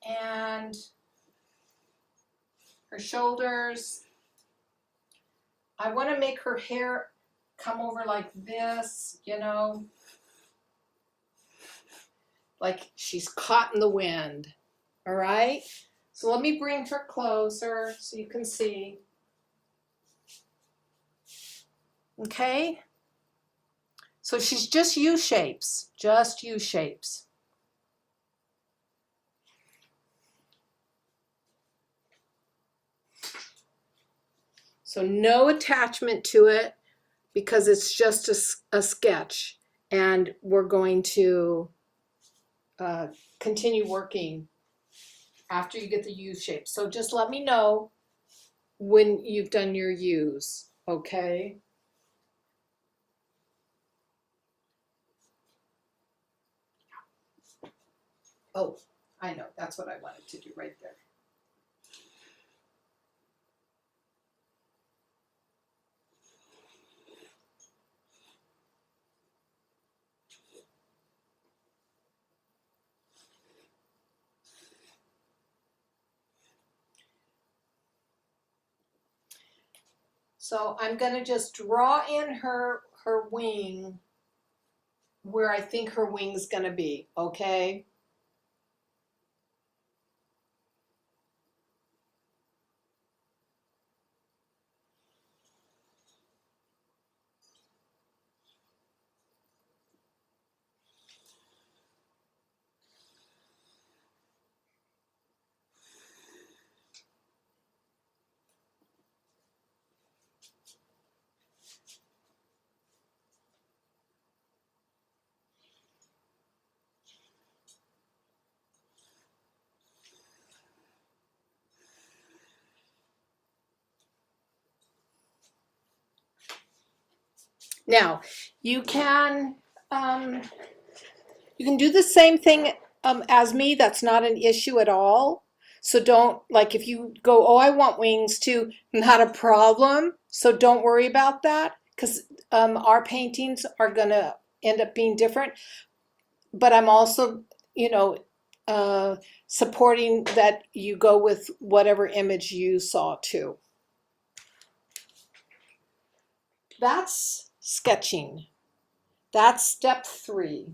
And her shoulders. I want to make her hair come over like this, you know, like she's caught in the wind. All right? So let me bring her closer so you can see. Okay? So she's just U-shapes, just U-shapes. So no attachment to it because it's just a sketch, and we're going to continue working after you get the U shape. So just let me know when you've done your U's, okay? Oh, I know, that's what I wanted to do right there. So I'm going to just draw in her wing where I think her wing's going to be, okay? Now, you can do the same thing as me. That's not an issue at all. So don't, like if you go, oh, I want wings too, not a problem. So don't worry about that because our paintings are going to end up being different. But I'm also, you know, supporting that you go with whatever image you saw too. That's sketching. That's step 3.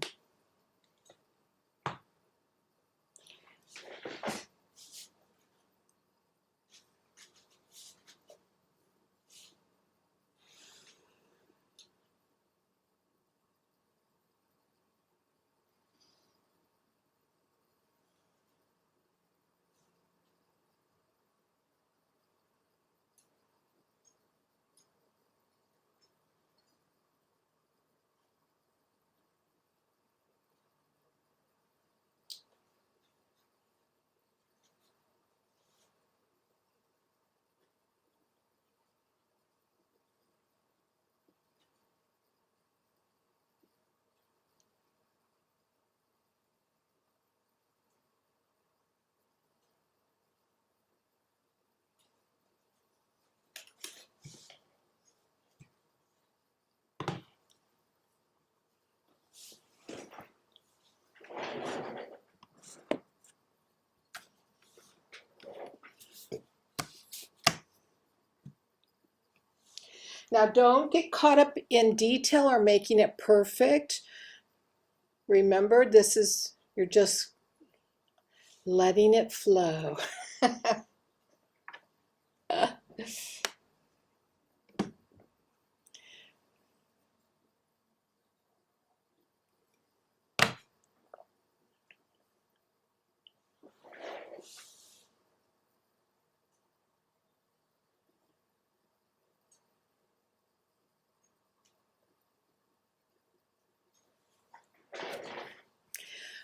Now don't get caught up in detail or making it perfect. Remember, you're just letting it flow.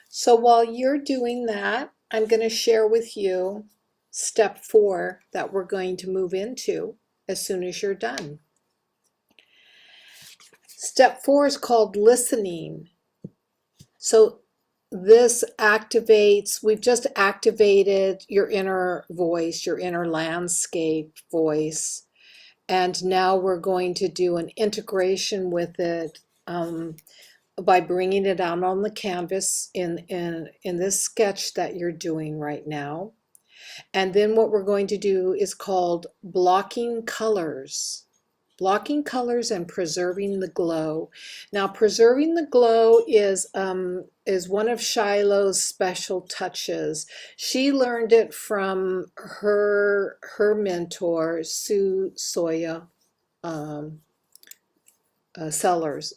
So while you're doing that, I'm going to share with you step 4 that we're going to move into as soon as you're done. Step 4 is called listening. So this activates, we've just activated your inner voice, your inner landscape voice. And now we're going to do an integration with it by bringing it out on the canvas in this sketch that you're doing right now. And then what we're going to do is called blocking colors. Blocking colors and preserving the glow. Now, preserving the glow is one of Shiloh's special touches. She learned it from her mentor, Sue Soya Sellers,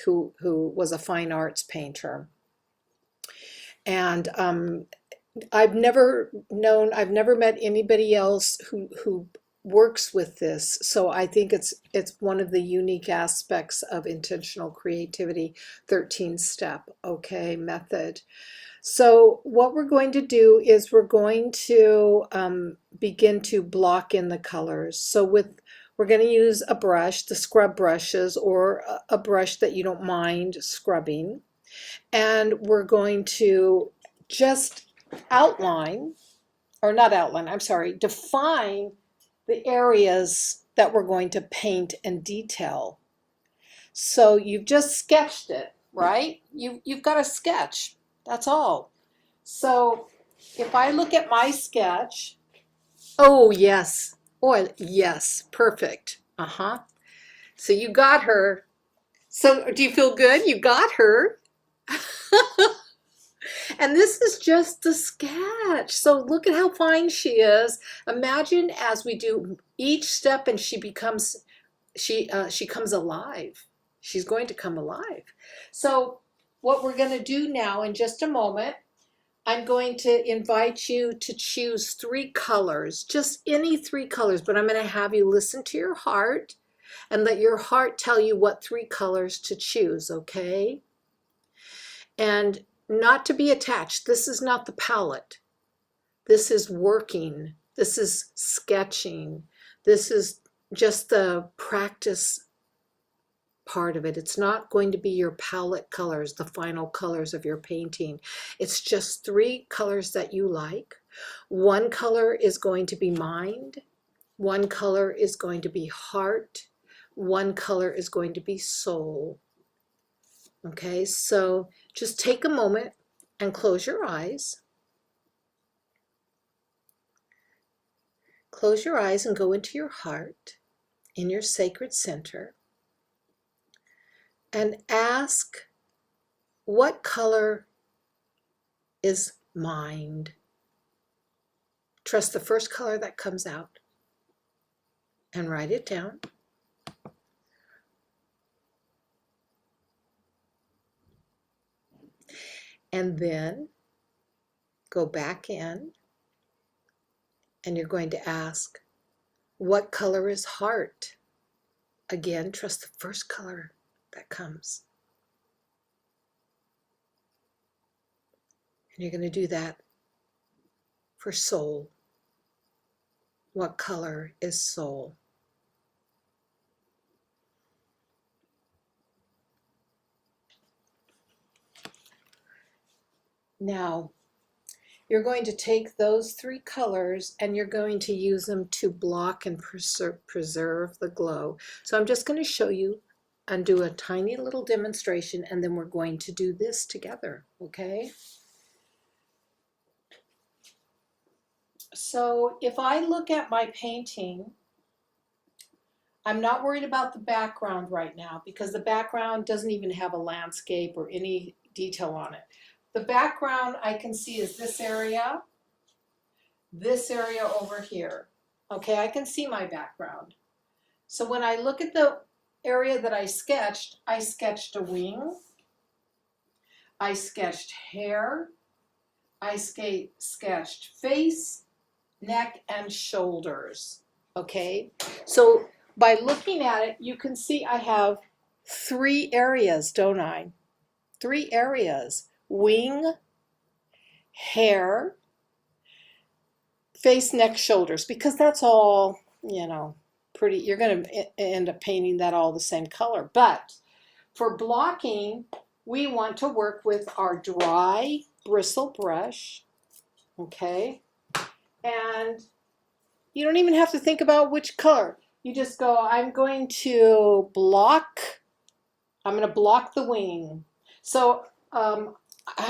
who was a fine arts painter. And I've never met anybody else who works with this. So I think it's one of the unique aspects of intentional creativity 13 step, okay, method. So what we're going to do is we're going to begin to block in the colors. So we're going to use a brush, the scrub brushes, or a brush that you don't mind scrubbing. And we're going to just define the areas that we're going to paint and detail. So you've just sketched it, right? You've got a sketch, that's all. So if I look at my sketch, oh yes, perfect. So you got her. So do you feel good? You got her. And this is just the sketch. So look at how fine she is. Imagine as we do each step and she comes alive. She's going to come alive. So what we're going to do now in just a moment, I'm going to invite you to choose 3 colors, just any 3 colors, but I'm going to have you listen to your heart and let your heart tell you what 3 colors to choose, okay? And not to be attached. This is not the palette. This is working. This is sketching. This is just the practice part of it. It's not going to be your palette colors, the final colors of your painting. It's just 3 colors that you like. 1 color is going to be mind. 1 color is going to be heart. 1 color is going to be soul. Okay, so just take a moment and close your eyes. Close your eyes and go into your heart, in your sacred center and ask, what color is mine? Trust the first color that comes out and write it down. And then go back in and you're going to ask, what color is heart? Again, trust the first color that comes. And you're going to do that for soul. What color is soul? Now, you're going to take those three colors and you're going to use them to block and preserve the glow. So I'm just going to show you and do a tiny little demonstration, and then we're going to do this together, okay? So if I look at my painting, I'm not worried about the background right now because the background doesn't even have a landscape or any detail on it. The background I can see is this area over here. Okay, I can see my background. So when I look at the area that I sketched a wing, I sketched hair, I sketched face, neck, and shoulders. Okay, so by looking at it, you can see I have three areas, don't I? Three areas: wing, hair, face, neck, shoulders, because that's all, you know, pretty. You're going to end up painting that all the same color. But for blocking, we want to work with our dry bristle brush, okay? And you don't even have to think about which color. You just go, I'm going to block the wing. So I'm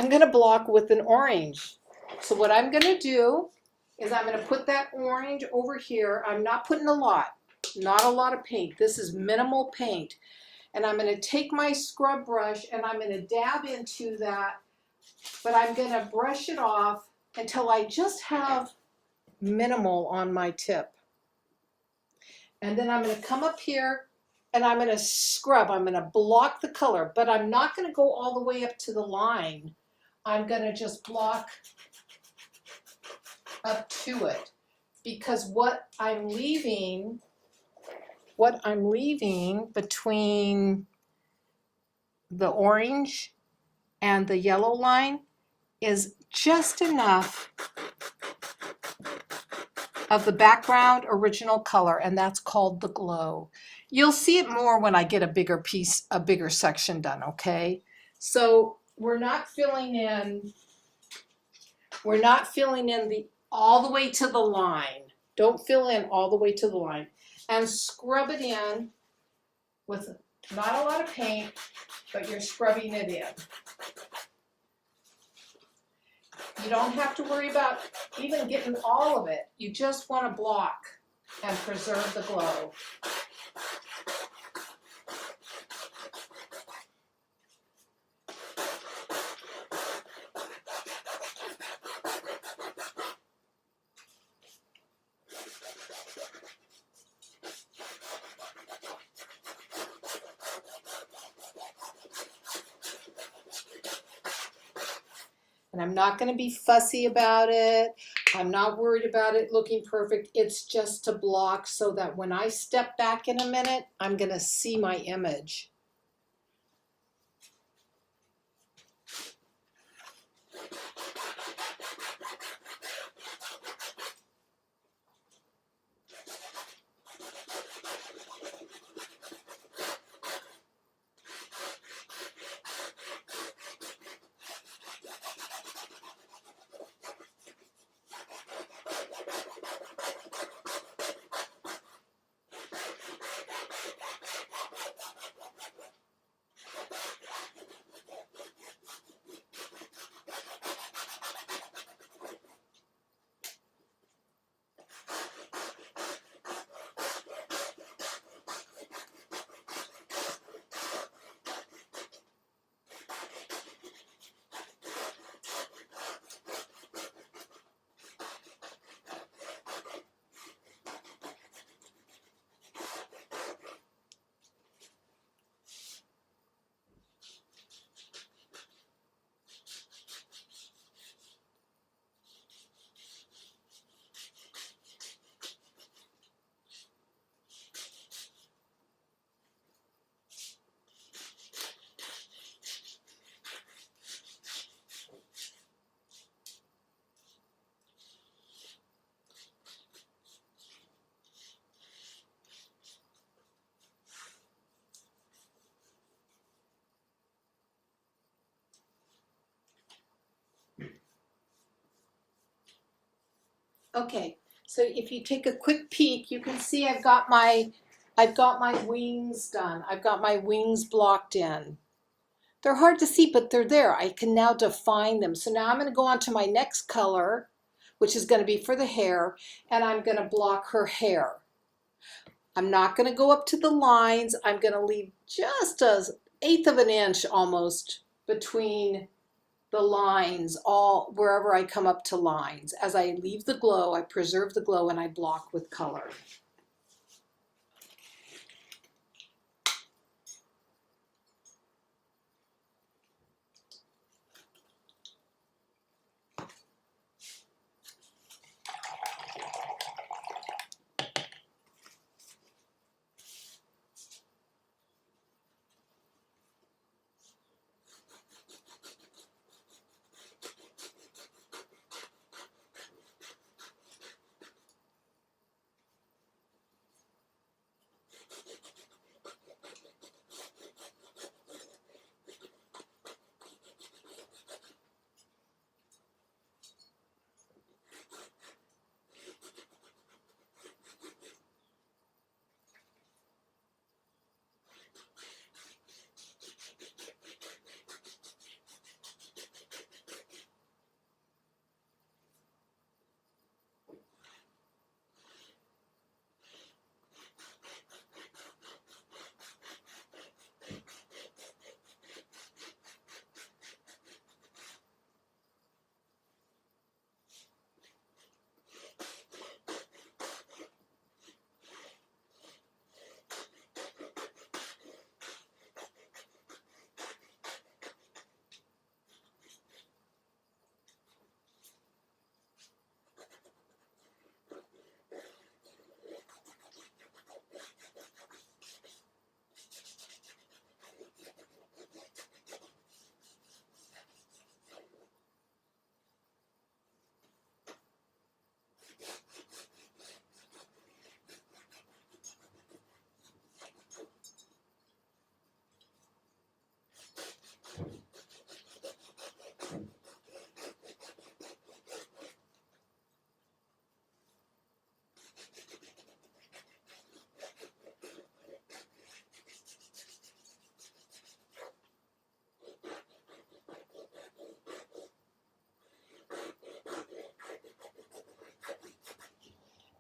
going to block with an orange. So what I'm going to do is I'm going to put that orange over here. I'm not putting not a lot of paint. This is minimal paint. And I'm going to take my scrub brush and I'm going to dab into that, but I'm going to brush it off until I just have minimal on my tip. And then I'm going to come up here and I'm going to scrub. I'm going to block the color, but I'm not going to go all the way up to the line. I'm going to just block up to it, because what I'm leaving between the orange and the yellow line is just enough of the background original color, and that's called the glow. You'll see it more when I get a bigger section done, okay? So we're not filling in all the way to the line. Don't fill in all the way to the line. And scrub it in with not a lot of paint, but you're scrubbing it in. You don't have to worry about even getting all of it. You just want to block and preserve the glow. And I'm not going to be fussy about it. I'm not worried about it looking perfect. It's just to block so that when I step back in a minute, I'm going to see my image. Okay, so if you take a quick peek, you can see I've got my wings done. I've got my wings blocked in. They're hard to see, but they're there. I can now define them. So now I'm going to go on to my next color, which is going to be for the hair, and I'm going to block her hair. I'm not going to go up to the lines. I'm going to leave just an eighth of an inch almost between the lines, all wherever I come up to lines. As I leave the glow, I preserve the glow and I block with color.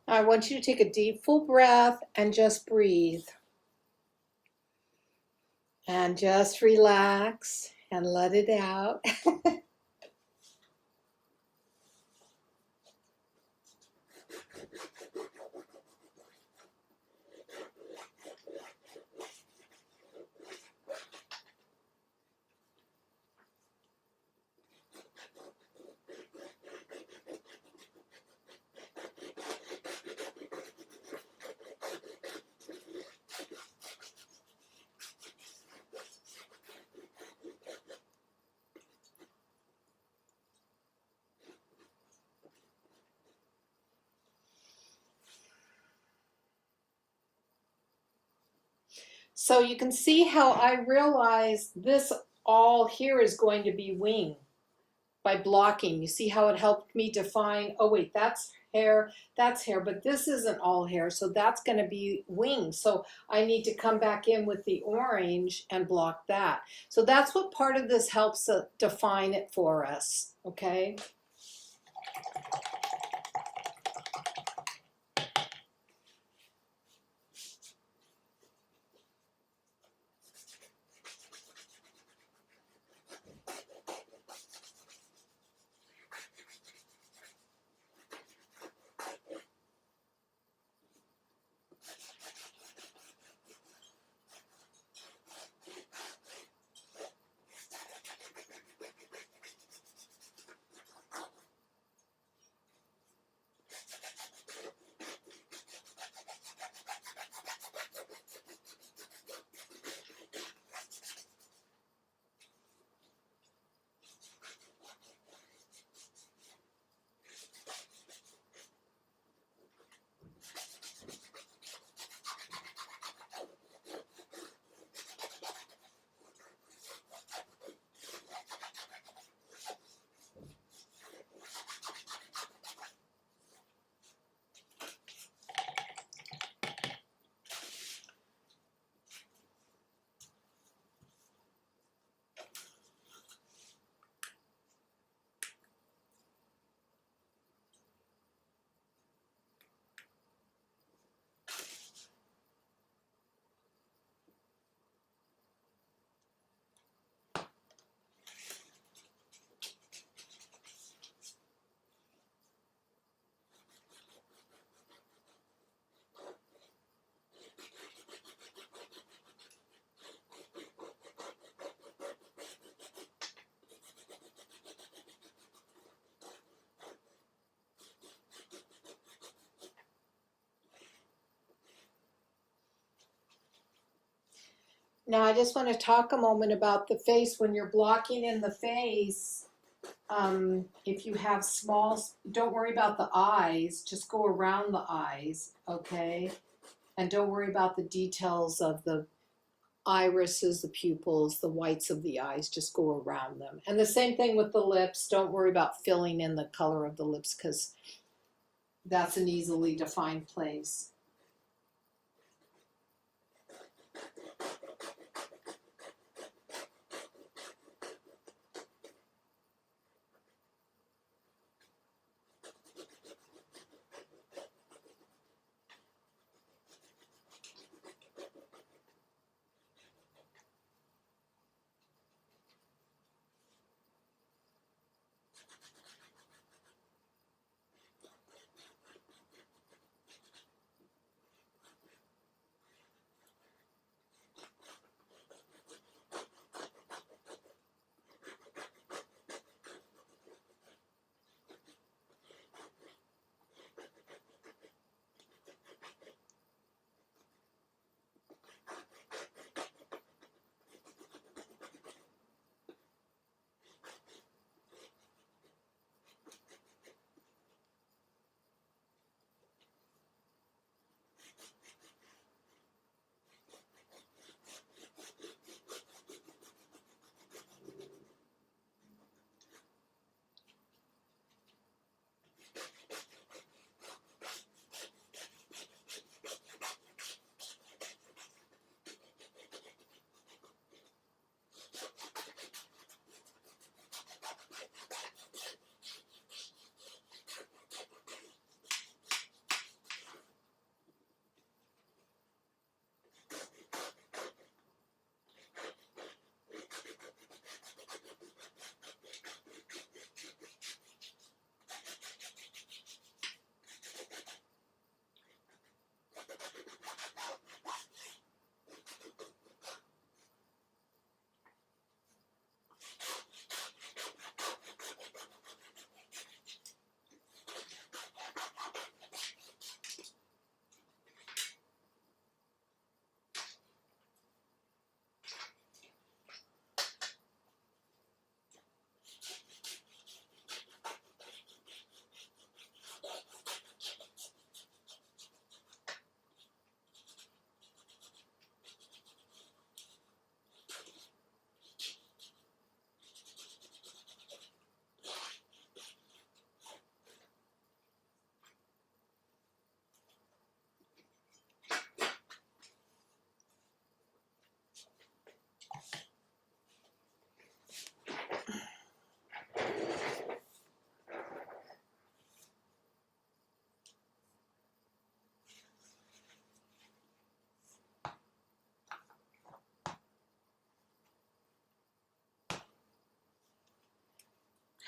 I want you to take a deep, full breath and just breathe. And just relax and let it out. So you can see how I realize this all here is going to be wing by blocking. You see how it helped me define, oh wait, that's hair, but this isn't all hair, so that's going to be wing. So I need to come back in with the orange and block that. So that's what part of this helps define it for us, okay? Now I just want to talk a moment about the face. When you're blocking in the face, if you have small, don't worry about the eyes, just go around the eyes, okay? And don't worry about the details of the irises, the pupils, the whites of the eyes, just go around them. And the same thing with the lips. Don't worry about filling in the color of the lips because that's an easily defined place.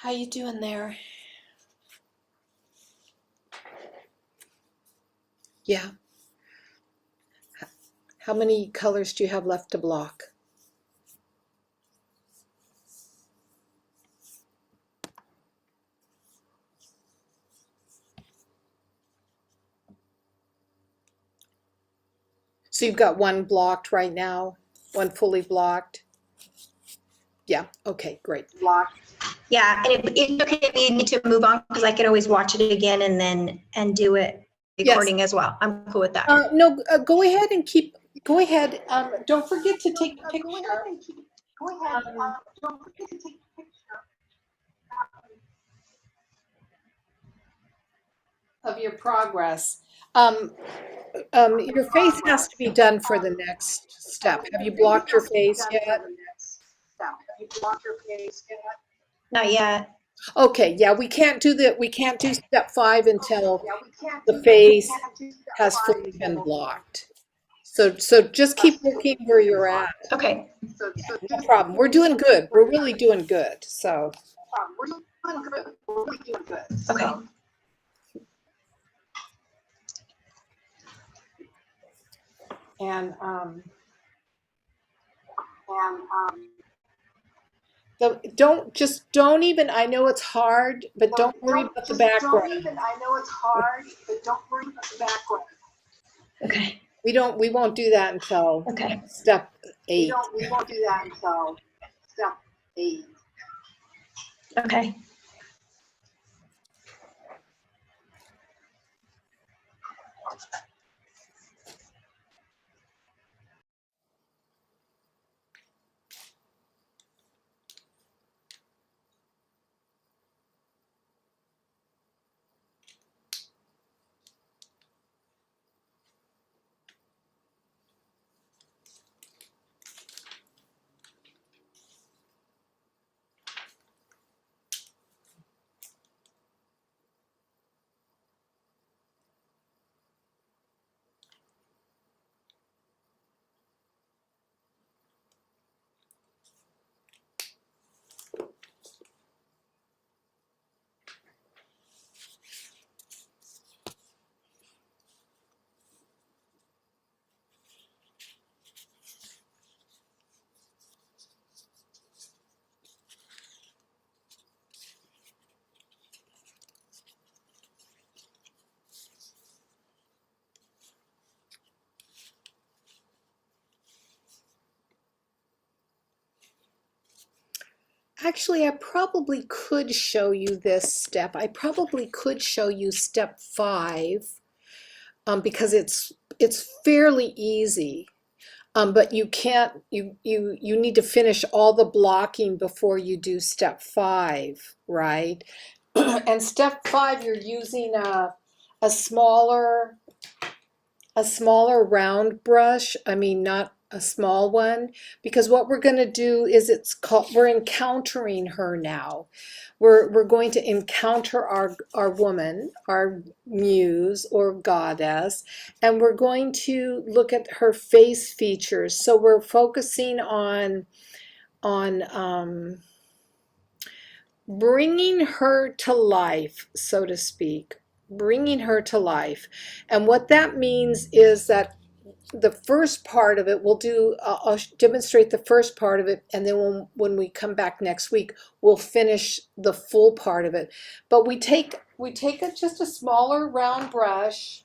How you doing there? Yeah. How many colors do you have left to block? So you've got one blocked right now, one fully blocked? Yeah, okay, great. Block. Yeah, and it's okay if you need to move on because I can always watch it again and do it Yes. recording as well. I'm cool with that. No, go ahead and go ahead. Don't forget to take a picture. Go ahead. Don't forget to take a picture Of your progress. Your face has to be done for the next step. Have you blocked your face yet? Have you blocked your face yet? Not yet. Okay, yeah, we can't do step 5 until Yeah, we can't the do face we can't do step has 5 fully been until- blocked. So just keep looking where you're at. Okay. So No problem. We're doing good. We're really doing good. So we're doing good. We're really doing good. Okay. and don't even, I know it's hard, but don't worry about the background. I know it's hard, but don't worry about the background. Okay. We won't do that until Okay. step 8. We won't do that until step 8. Okay. Actually, I probably could show you this step. I probably could show you step 5 because it's fairly easy. But you can't, you need to finish all the blocking before you do step 5, right? And step 5, you're using a smaller a smaller round brush. I mean, not a small one, because what we're going to do is we're encountering her now. We're going to encounter our woman, our muse or goddess, and we're going to look at her face features. So we're focusing on bringing her to life, so to speak, bringing her to life. And what that means is that the first part of it, I'll demonstrate the first part of it, and then when we come back next week, we'll finish the full part of it. But we take just a smaller round brush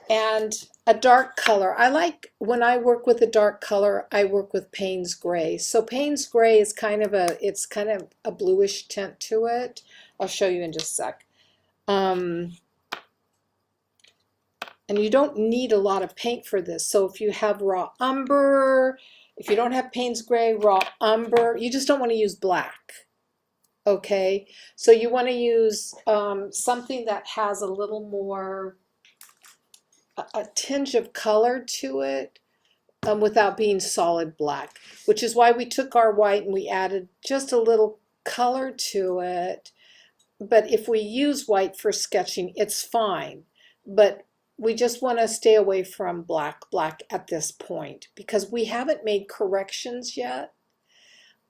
and a dark color. When I work with a dark color, I work with Payne's Gray. So Payne's Gray is kind of a bluish tint to it. I'll show you in just a sec. And you don't need a lot of paint for this. So if you have raw umber, if you don't have Payne's Gray, raw umber, you just don't want to use black. Okay, so you want to use something that has a little more, a tinge of color to it without being solid black, which is why we took our white and we added just a little color to it. But if we use white for sketching, it's fine. But we just want to stay away from black at this point because we haven't made corrections yet.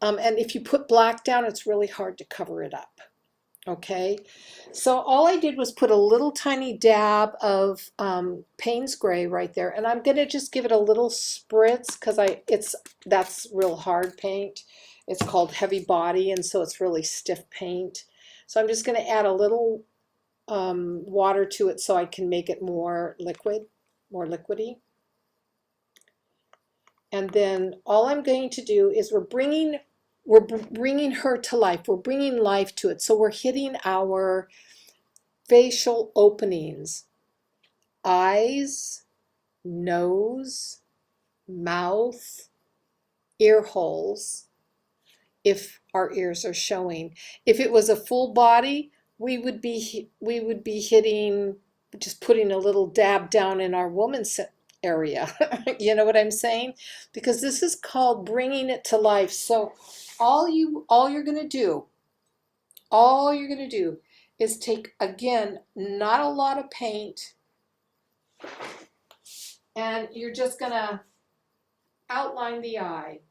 And if you put black down, it's really hard to cover it up. Okay, so all I did was put a little tiny dab of Payne's Gray right there, and I'm gonna just give it a little spritz because that's real hard paint. It's called heavy body, and so it's really stiff paint. So I'm just gonna add a little water to it so I can make it more liquidy. And then all I'm going to do is we're bringing her to life. We're bringing life to it. So we're hitting our facial openings, eyes, nose, mouth, ear holes, if our ears are showing. If it was a full body, we would be hitting, just putting a little dab down in our woman's area. You know what I'm saying? Because this is called bringing it to life. So all you're going to do is take, again, not a lot of paint, and you're just going to outline the eye.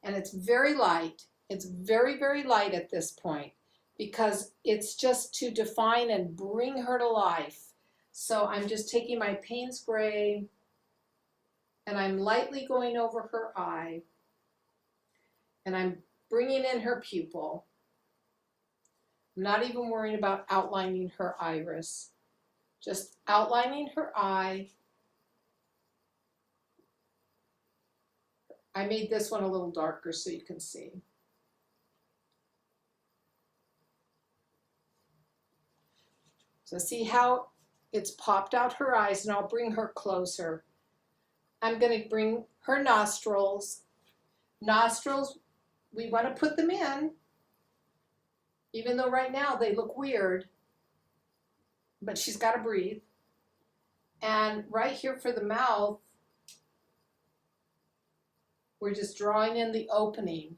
And it's very light. It's very, very light at this point because it's just to define and bring her to life. So I'm just taking my Payne's Gray and I'm lightly going over her eye and I'm bringing in her pupil. I'm not even worrying about outlining her iris, just outlining her eye I made this one a little darker so you can see. So see how it's popped out her eyes, and I'll bring her closer. I'm going to bring her nostrils. Nostrils, we want to put them in, even though right now they look weird, but she's got to breathe. And right here for the mouth, we're just drawing in the opening.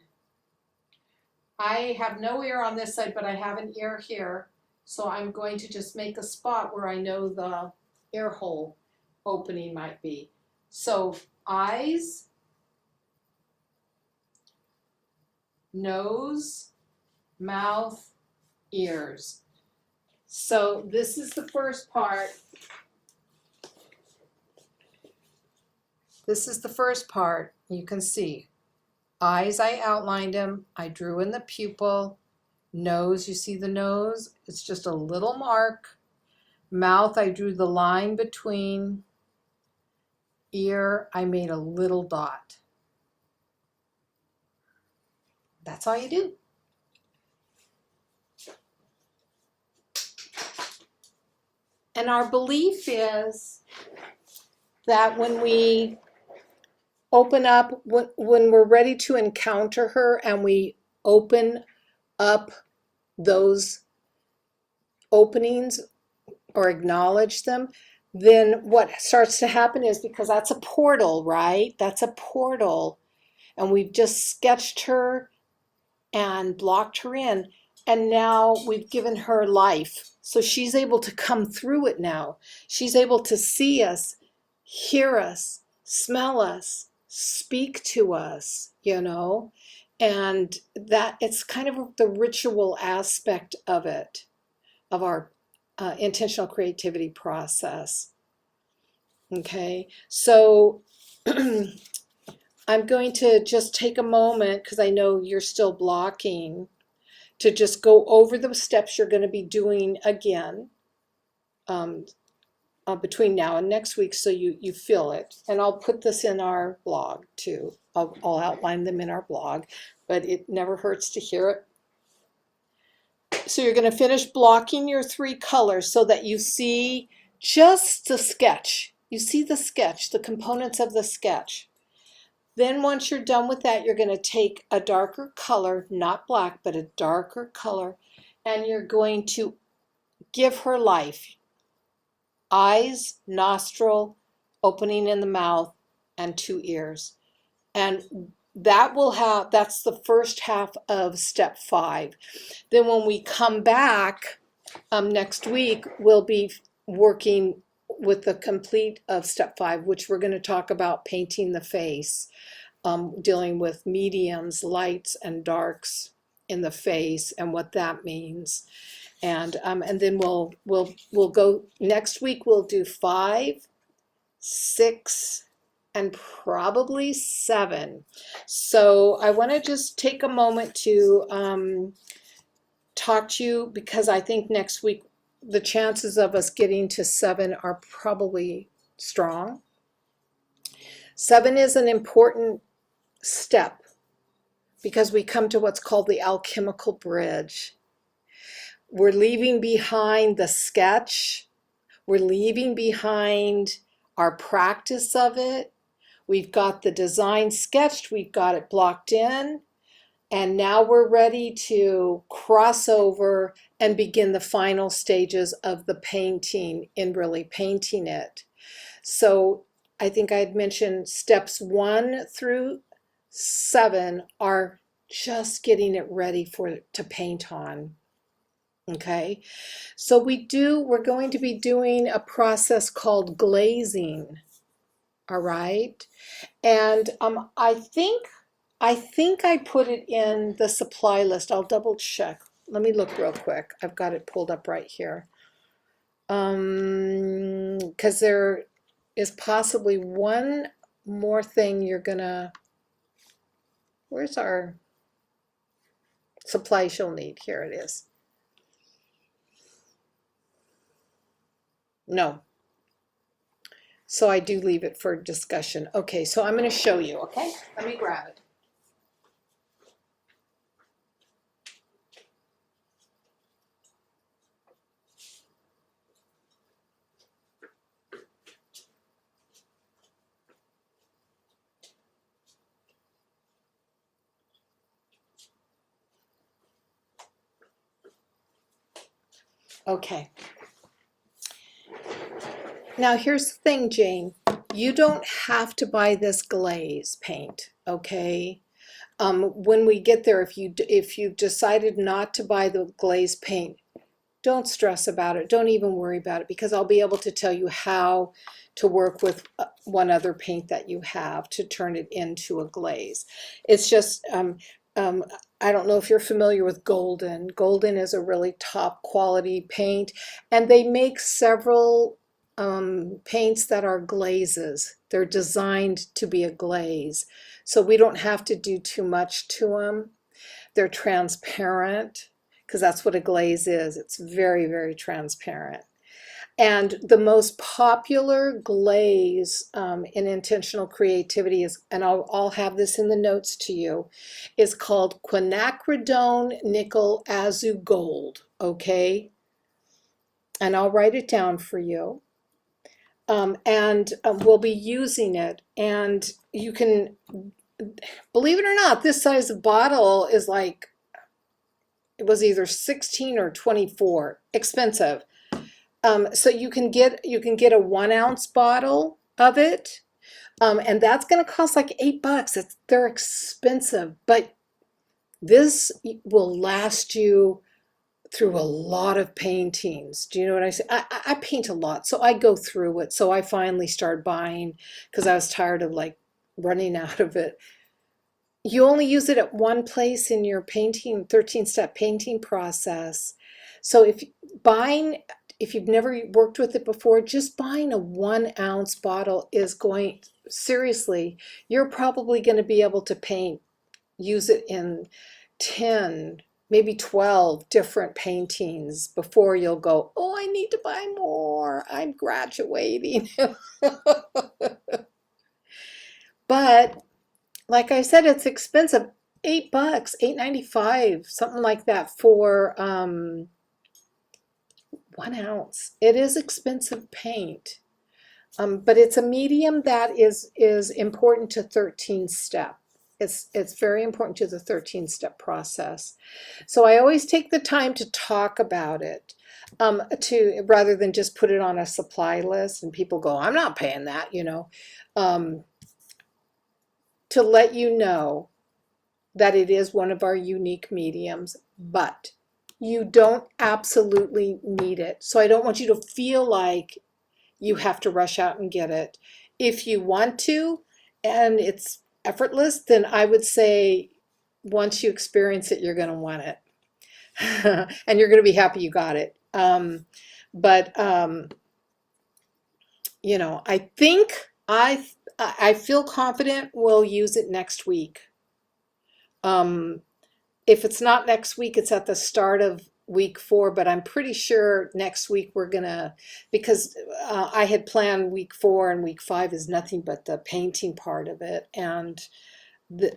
I have no ear on this side, but I have an ear here. So I'm going to just make a spot where I know the ear hole opening might be. So eyes, nose, mouth, ears. So this is the first part. This is the first part. You can see eyes, I outlined them. I drew in the pupil. Nose, you see the nose? It's just a little mark. Mouth, I drew the line between. Ear, I made a little dot. That's all you do. And our belief is that when we open up, when we're ready to encounter her and we open up those openings or acknowledge them, then what starts to happen is, because that's a portal, right? That's a portal. And we've just sketched her and blocked her in. And now we've given her life. So she's able to come through it now. She's able to see us, hear us, smell us, speak to us, you know, and that it's kind of the ritual aspect of it, of our intentional creativity process. Okay, so I'm going to just take a moment, because I know you're still blocking, to just go over the steps you're going to be doing again between now and next week, so you feel it. And I'll put this in our blog too. I'll outline them in our blog, but it never hurts to hear it. So you're going to finish blocking your 3 colors so that you see just the sketch. You see the sketch, the components of the sketch. Then once you're done with that, you're going to take a darker color, not black, but a darker color, and you're going to give her life. Eyes, nostril, opening in the mouth, and 2 ears. And that's the first half of step 5. Then when we come back next week, we'll be working with the complete of step 5, which we're going to talk about painting the face, dealing with mediums, lights, and darks in the face and what that means. And then we'll go next week. We'll do 5, 6, and probably 7. So I want to just take a moment to talk to you, because I think next week the chances of us getting to 7 are probably strong. 7 is an important step because we come to what's called the alchemical bridge. We're leaving behind the sketch. We're leaving behind our practice of it. We've got the design sketched, we've got it blocked in, and now we're ready to cross over and begin the final stages of the painting in really painting it. So I think I had mentioned steps 1 through 7 are just getting it ready to paint on. Okay, so we're going to be doing a process called glazing. All right, and I think I put it in the supply list. I'll double check. Let me look real quick. I've got it pulled up right here. Because there is possibly one more thing you're gonna. Where's our supplies you'll need? Here it is. No. So I do leave it for discussion. Okay, so I'm going to show you, okay? Let me grab it. Okay. Now here's the thing, Jane. You don't have to buy this glaze paint, okay? When we get there, if you've decided not to buy the glaze paint, don't stress about it. Don't even worry about it, because I'll be able to tell you how to work with one other paint that you have to turn it into a glaze. It's just, um, I don't know if you're familiar with Golden. Golden is a really top quality paint, and they make several paints that are glazes. They're designed to be a glaze, so we don't have to do too much to them. They're transparent, because that's what a glaze is. It's very, very transparent. And the most popular glaze in intentional creativity is, and I'll have this in the notes to you, is called quinacridone nickel azu gold, okay? And I'll write it down for you. We'll be using it. And you can, believe it or not, this size of bottle is like, it was either 16 or 24, expensive. So you can get a 1 ounce bottle of it, and that's going to cost like $8. They're expensive, but this will last you through a lot of paintings. Do you know what I say? I paint a lot, so I go through it. So I finally started buying because I was tired of like running out of it. You only use it at one place in your painting, 13-step painting process. So if you've never worked with it before, just buying a 1 ounce bottle is going, seriously, you're probably going to be able to use it in 10, maybe 12 different paintings before you'll go, oh, I need to buy more. I'm graduating. But like I said, it's expensive. $8, $8.95, something like that for 1 ounce. It is expensive paint, but it's a medium that is important to 13-step. It's very important to the 13-step process. So I always take the time to talk about it, rather than just put it on a supply list and people go, I'm not paying that, to let you know that it is one of our unique mediums, but you don't absolutely need it. So I don't want you to feel like you have to rush out and get it. If you want to, and it's effortless, then I would say once you experience it, you're going to want it. And you're going to be happy you got it. But I think I feel confident we'll use it next week. If it's not next week, it's at the start of week 4, but I'm pretty sure next week we're gonna, because I had planned week 4 and week 5 is nothing but the painting part of it, and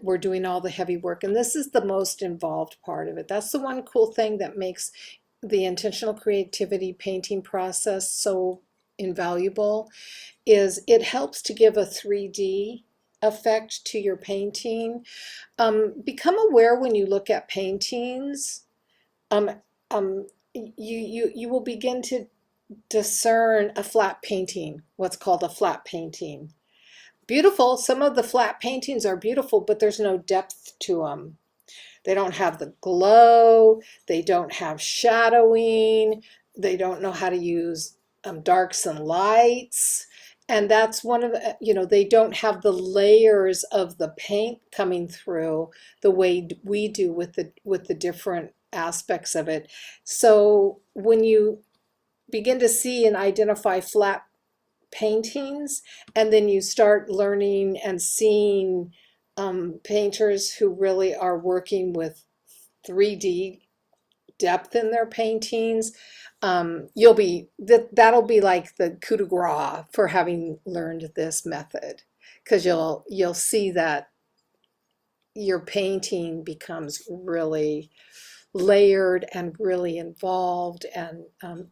we're doing all the heavy work, and this is the most involved part of it. That's the one cool thing that makes the intentional creativity painting process so invaluable, is it helps to give a 3D effect to your painting. Become aware when you look at paintings, um, you will begin to discern a flat painting, what's called a flat painting. Beautiful, some of the flat paintings are beautiful, but there's no depth to them. They don't have the glow, they don't have shadowing, they don't know how to use darks and lights. And that's one of the, they don't have the layers of the paint coming through the way we do with the different aspects of it. So when you begin to see and identify flat paintings, and then you start learning and seeing painters who really are working with 3D depth in their paintings, that'll be like the coup de grace for having learned this method, because you'll see that your painting becomes really layered and really involved and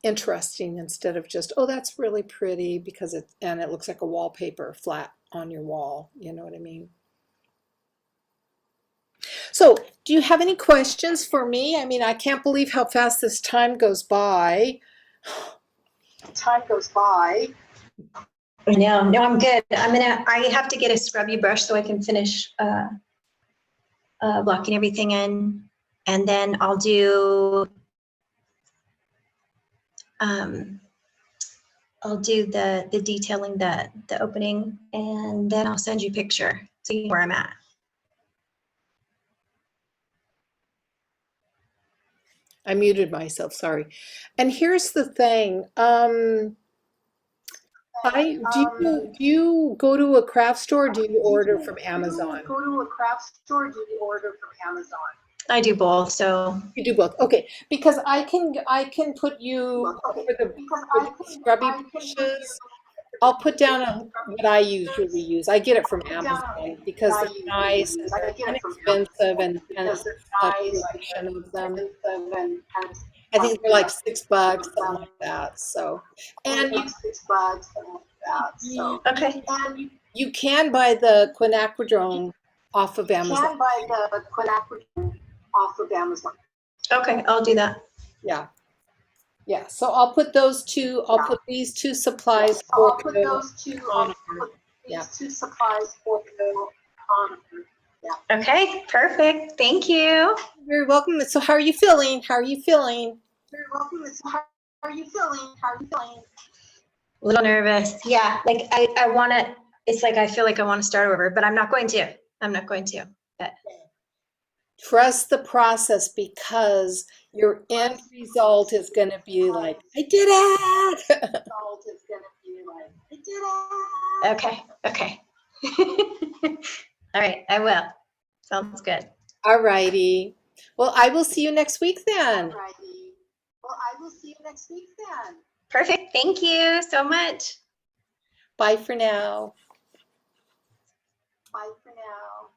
interesting, instead of just, oh, that's really pretty because it looks like a wallpaper flat on your wall. You know what I mean? So, do you have any questions for me? I mean, I can't believe how fast this time goes by. Time goes by. No, I'm good. I have to get a scrubby brush so I can finish blocking everything in. And then I'll do the detailing, the opening, and then I'll send you a picture so you know where I'm at. I muted myself, sorry. And here's the thing. Do you go to a craft store, or do you order from Amazon? Go to a craft store, do you order from Amazon? I do both, so. You do both. Okay, because I can put you for the scrubby brushes. I'll put down what I usually use. I get it from Amazon because they're nice and they're inexpensive, and it's a collection of them. I think they're like $6, something like that. So, and Okay. you can buy the quinacridone off of Amazon. Okay, I'll do that. Yeah. Yeah. So I'll put those two, I'll put these two supplies for you on our, yeah. Okay, perfect. Thank you. You're very welcome. So how are you feeling? How are you feeling? Very welcome. How are you feeling? How are you feeling? A little nervous. Yeah, like I want to, it's like I feel like I want to start over, but I'm not going to. I'm not going to. But trust the process, because your end result is going to be like, I did it. okay, okay. All right, I will. Sounds good. All righty. Well, I will see you next week then. Perfect. Thank you so much. Bye for now. Bye for now.